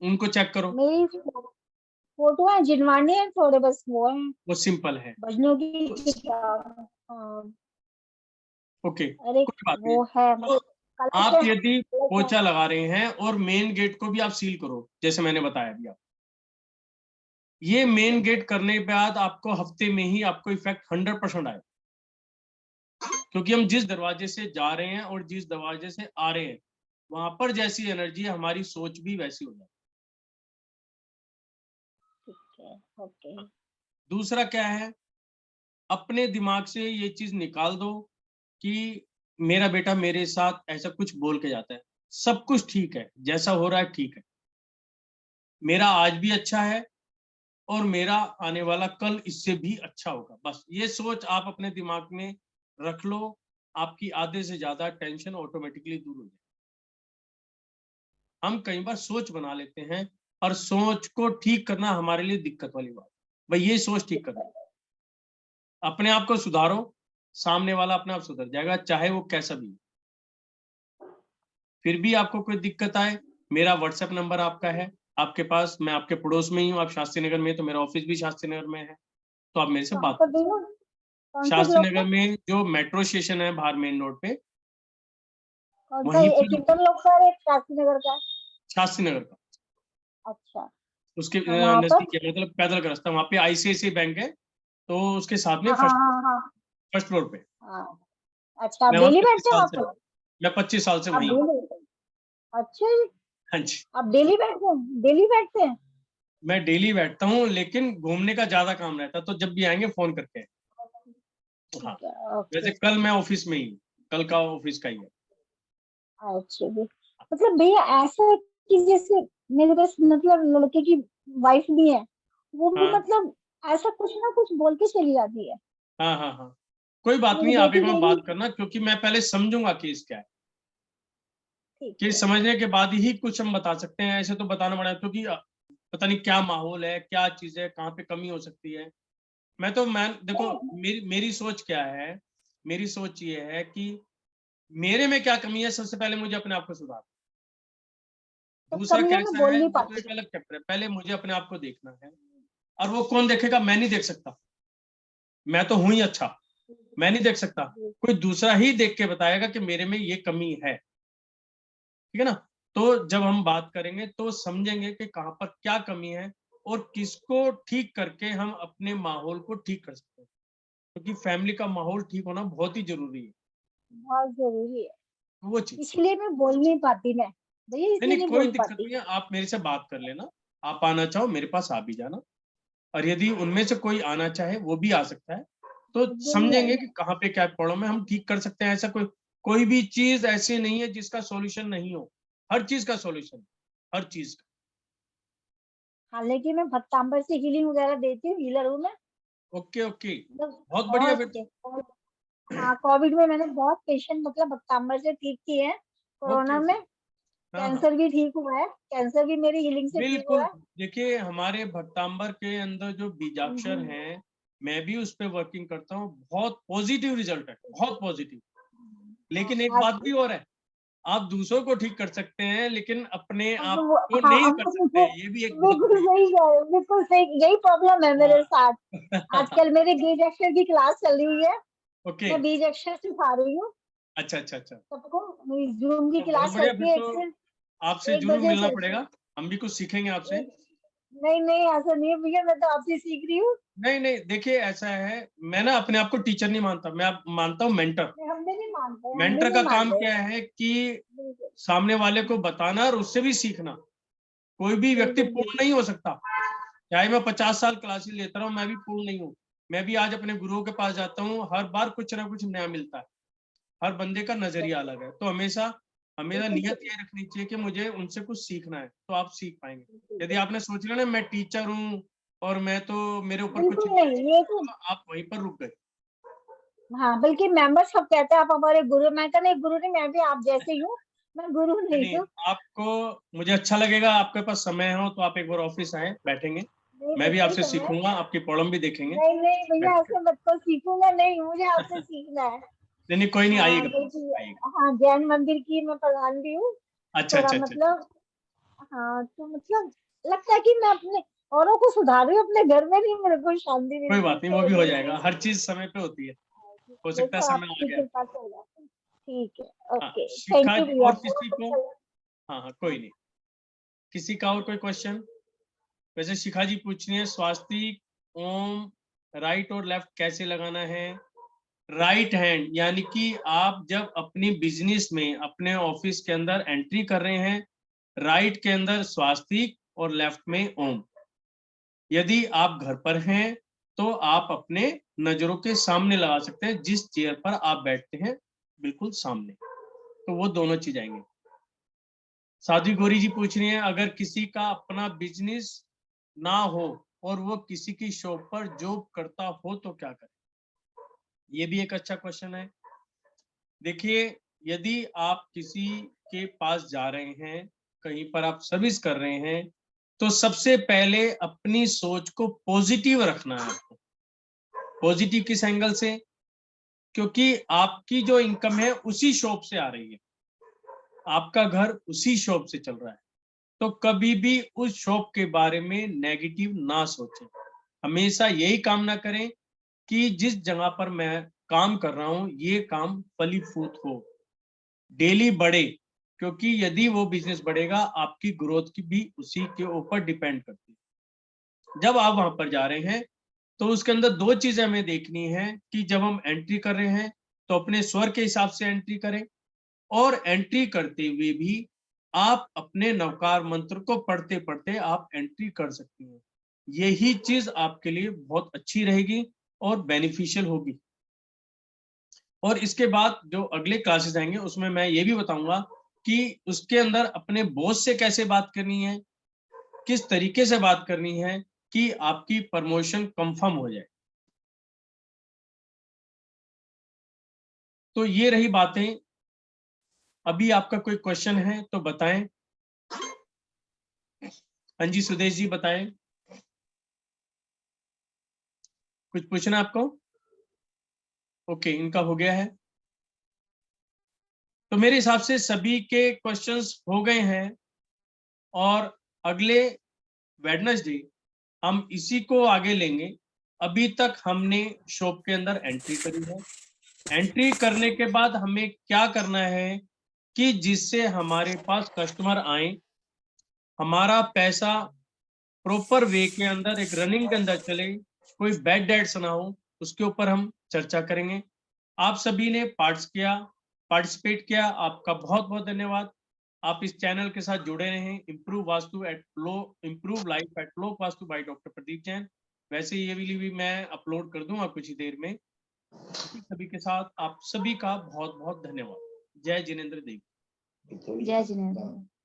उनको चेक करो। मेरी फोटो है, जिनवानी है थोड़े, बस वो है, वो सिंपल है। भजनों की किताब। हाँ, ओके, अरे कोई बात नहीं। वो है तो कलश आप है, यदि कलश है। पोछा लगा रहे हैं और मेन गेट को भी आप सील करो, जैसे मैंने बताया अभी आप, ये मेन गेट करने के बाद आपको हफ्ते में ही आपको इफेक्ट 100% आए, क्योंकि हम जिस दरवाजे से जा रहे हैं और जिस दरवाजे से आ रहे हैं वहां पर जैसी एनर्जी है, हमारी सोच भी वैसी हो जाती ठीक है, ओके। है। दूसरा क्या है, अपने दिमाग से ये चीज निकाल दो कि मेरा बेटा मेरे साथ ऐसा कुछ बोल के जाता है, सब कुछ ठीक है, जैसा हो रहा है ठीक है, मेरा आज भी अच्छा है और मेरा आने वाला कल इससे भी अच्छा होगा। बस ये सोच आप अपने दिमाग में रख लो, आपकी आधे से ज्यादा टेंशन ऑटोमेटिकली दूर हो जाए। हम कई बार सोच बना लेते हैं और सोच को ठीक करना हमारे लिए दिक्कत वाली बात। भाई ये सोच ठीक करना, अपने आप को सुधारो, सामने वाला अपने आप सुधर जाएगा, चाहे वो कैसा भी हो। फिर भी आपको कोई दिक्कत आए, मेरा व्हाट्सएप नंबर आपका है आपके पास, मैं आपके पड़ोस में ही हूँ, आप शास्त्री नगर में, तो मेरा ऑफिस भी शास्त्री नगर में है, तो आप मेरे से बात कर सकते हैं। शास्त्री नगर में जो मेट्रो स्टेशन है बाहर मेन रोड पे, वहीं एक पर इंटरलॉक का, एक शास्त्री नगर का। शास्त्री नगर का, अच्छा, उसके वहाँ पर। नजदीक है, मतलब पैदल का रास्ता, वहाँ पे आईसीआईसीआई बैंक है, तो उसके साथ में हाँ हाँ हाँ हाँ फर्स्ट फ्लोर पे। हाँ, अच्छा, आप मैं वहाँ डेली 25 बैठते हैं साल वहाँ से पर? मैं 25 साल से आप वहीं हूँ। डेली? अच्छा जी, हाँ जी, आप डेली बैठते हैं? डेली बैठते हैं? मैं डेली बैठता हूँ, लेकिन घूमने का ज्यादा काम रहता है, तो जब भी आएंगे फोन करके। हाँ, ठीक है, ओके। वैसे कल मैं ऑफिस में ही हूँ, कल का ऑफिस का ही है। अच्छा जी, मतलब भैया ऐसा है कि जैसे मेरे पास मतलब लड़के की वाइफ भी है, वो भी हाँ मतलब ऐसा कुछ ना कुछ बोल के चली जाती है। हाँ हाँ हाँ, कोई बात मेरी नहीं, आप बेटी एक बार डेली। बात करना, क्योंकि मैं पहले समझूंगा केस क्या है। ठीक केस है। समझने के बाद ही कुछ हम बता सकते हैं, ऐसे तो बताना पड़ेगा, क्योंकि पता नहीं क्या माहौल है, क्या चीज है, कहाँ पे कमी हो सकती है। मैं देखो, नहीं, मेरी सोच क्या है, मेरी सोच ये है कि मेरे में क्या कमी है, सबसे पहले मुझे अपने आप को सुधार। तो दूसरा कमियां मैं कैसा बोल है, नहीं वो तो पाती। एक अलग चैप्टर है, पहले मुझे अपने आप को देखना है। और वो कौन देखेगा, मैं नहीं देख सकता, मैं तो हूं ही अच्छा, मैं नहीं देख सकता, कोई दूसरा ही देख के बताएगा कि मेरे में ये कमी है। ठीक है ना? तो जब हम बात करेंगे तो समझेंगे कि कहाँ पर क्या कमी है, और किसको ठीक करके हम अपने माहौल को ठीक कर सकते हैं, क्योंकि फैमिली का माहौल ठीक होना बहुत ही जरूरी है। बहुत जरूरी है, वो चीज, इसलिए मैं बोल नहीं पाती मैं, भैया नहीं इसलिए नहीं, नहीं कोई बोल दिक्कत पाती। नहीं है, आप मेरे से बात कर लेना। आप आना चाहो मेरे पास आ भी जाना, और यदि उनमें से कोई आना चाहे वो भी आ सकता है, तो नहीं, समझेंगे कि कहाँ पे क्या प्रॉब्लम है, हम ठीक कर सकते हैं। ऐसा कोई कोई भी चीज ऐसी नहीं है जिसका सॉल्यूशन नहीं हो, हर चीज का सॉल्यूशन, हर चीज का। हालांकि मैं भक्तांबर से हीलिंग वगैरह देती हूँ, हीलर हूँ मैं। ओके ओके, मतलब बहुत बढ़िया फिर तो। बहुत। हाँ, कोविड में मैंने बहुत पेशेंट मतलब भक्तांबर से ठीक किए हैं। ओके कोरोना ओके, में हाँ हाँ, कैंसर भी ठीक हुआ है, कैंसर भी मेरी हीलिंग से ठीक बिल्कुल। हुआ है। देखिए, हमारे भक्तांबर के अंदर जो बीजाक्षर हम्म, हैं, मैं भी उस पर वर्किंग करता हूँ, बहुत पॉजिटिव रिजल्ट है, बहुत पॉजिटिव। लेकिन एक बात भी और है, आप दूसरों को ठीक कर सकते हैं, लेकिन अपने आप को हाँ, नहीं अब कर सकते, मुझे ये भी एक बहुत बिल्कुल बड़ी सही कह रहे हो, बिल्कुल सही, यही प्रॉब्लम है मेरे साथ। हाँ। आजकल मेरे बीज अक्षर की क्लास चल रही है, ओके, मैं बीज अक्षर सिखा रही हूँ अच्छा अच्छा अच्छा, सबको। मेरी जूम की तो बहुत क्लास बढ़िया, फिर चलती है, तो सिर्फ आपसे 1 जरूर बजे मिलना चलती है। पड़ेगा, हम भी कुछ सीखेंगे आपसे। एक, नहीं नहीं, ऐसा नहीं है भैया, मैं तो आपसे सीख रही हूँ। नहीं नहीं, देखिए ऐसा है, मैं ना अपने आप को टीचर नहीं मानता, मैं मानता हूँ मेंटर। नहीं, हम भी नहीं मानते, हम भी मेंटर नहीं का काम मानते। क्या है कि बिल्कुल सामने वाले को बताना और उससे भी सीखना। कोई भी व्यक्ति बिल्कुल पूर्ण नहीं हो सकता, चाहे मैं 50 साल क्लासेस लेता रहूं, मैं भी पूर्ण नहीं हूँ। मैं भी आज अपने गुरुओं के पास जाता हूँ, हर बार कुछ ना कुछ नया मिलता है, हर बंदे का नजरिया अलग है, तो हमेशा हमेशा बिल्कुल नियत सही, ये रखनी चाहिए कि मुझे उनसे कुछ सीखना है, तो आप सीख पाएंगे। बिल्कुल यदि आपने सोच लिया ना मैं टीचर हूँ और मैं तो मेरे ऊपर कुछ बिल्कुल नहीं है, नहीं, ये तो। तो आप वहीं पर रुक गए। हाँ, बल्कि मेंबर्स सब कहते हैं आप हमारे गुरु, मैं कहता नहीं, गुरु नहीं, मैं भी आप जैसे ही हूँ, मैं गुरु नहीं नहीं, हूँ। आपको, मुझे अच्छा लगेगा, आपके पास समय हो तो आप एक बार ऑफिस आए, बैठेंगे, नहीं, मैं भी बिल्कुल आपसे समय। सीखूंगा, आपकी प्रॉब्लम भी देखेंगे नहीं नहीं भैया, बैठ ऐसे मत को सीखूंगा नहीं, मुझे आपसे सीखना है। नहीं नहीं, कोई नहीं, हाँ आइएगा, बिल्कुल। आइएगा। हाँ, जैन मंदिर की मैं प्रधान भी हूँ, अच्छा थोड़ा अच्छा अच्छा अच्छा, मतलब। हाँ, तो मतलब लगता है कि मैं अपने औरों को सुधार रही हूँ, अपने घर में नहीं मेरे को शांति कोई मिलती, बात नहीं, वो भी तो हो मेरी। जाएगा, हर चीज समय पे होती है, हो सकता है देखो समय आ आपकी गया। कृपा से हो जाता है। ठीक है, हाँ, ओके, थैंक शिखा यू जी, भैया, और किसी बहुत को? अच्छा लगा। हाँ हाँ, कोई नहीं, किसी का और कोई क्वेश्चन? वैसे शिखा जी पूछ रही है, स्वास्तिक ओम राइट और लेफ्ट कैसे लगाना है? राइट हैंड, यानी कि आप जब अपनी बिजनेस में, अपने ऑफिस के अंदर एंट्री कर रहे हैं, राइट के अंदर स्वास्तिक और लेफ्ट में ओम। यदि आप घर पर हैं तो आप अपने नजरों के सामने लगा सकते हैं, जिस चेयर पर आप बैठते हैं बिल्कुल सामने, तो वो दोनों चीज आएंगे। साध्वी गौरी जी पूछ रही हैं, अगर किसी का अपना बिजनेस ना हो और वो किसी की शॉप पर जॉब करता हो तो क्या करे? ये भी एक अच्छा क्वेश्चन है। देखिए, यदि आप किसी के पास जा रहे हैं, कहीं पर आप सर्विस कर रहे हैं, तो सबसे पहले अपनी सोच को पॉजिटिव रखना है आपको। पॉजिटिव किस एंगल से? क्योंकि आपकी जो इनकम है उसी शॉप से आ रही है, आपका घर उसी शॉप से चल रहा है, तो कभी भी उस शॉप के बारे में नेगेटिव ना सोचें। हमेशा यही कामना करें कि जिस जगह पर मैं काम कर रहा हूं ये काम फलीभूत हो, डेली बढ़े, क्योंकि यदि वो बिजनेस बढ़ेगा आपकी ग्रोथ की भी उसी के ऊपर डिपेंड करती है। जब आप वहां पर जा रहे हैं तो उसके अंदर दो चीजें हमें देखनी है कि जब हम एंट्री कर रहे हैं तो अपने स्वर के हिसाब से एंट्री करें, और एंट्री करते हुए भी आप अपने नवकार मंत्र को पढ़ते पढ़ते आप एंट्री कर सकती हैं। यही चीज आपके लिए बहुत अच्छी रहेगी और बेनिफिशियल होगी। और इसके बाद जो अगले क्लासेस आएंगे उसमें मैं ये भी बताऊंगा कि उसके अंदर अपने बॉस से कैसे बात करनी है, किस तरीके से बात करनी है कि आपकी प्रमोशन कंफर्म हो जाए। तो ये रही बातें। अभी आपका कोई क्वेश्चन है तो बताएं। हाँ जी सुदेश जी बताएं, कुछ पूछना आपको? ओके, इनका हो गया है। तो मेरे हिसाब से सभी के क्वेश्चंस हो गए हैं, और अगले वेडनेसडे हम इसी को आगे लेंगे। अभी तक हमने शॉप के अंदर एंट्री करी है। एंट्री करने के बाद हमें क्या करना है कि जिससे हमारे पास कस्टमर आए, हमारा पैसा प्रॉपर वे के अंदर एक रनिंग के अंदर चले, कोई बैड डेट्स ना हो, उसके ऊपर हम चर्चा करेंगे। आप सभी ने पार्टिसिपेट किया, आपका बहुत बहुत धन्यवाद। आप इस चैनल के साथ जुड़े रहें, इम्प्रूव लाइफ एट लोक वास्तु बाय डॉक्टर प्रदीप जैन। वैसे ये भी मैं अपलोड कर दूंगा कुछ ही देर में। सभी के साथ आप सभी का बहुत बहुत धन्यवाद। जय जिनेंद्र देव। जय जिनेंद्र।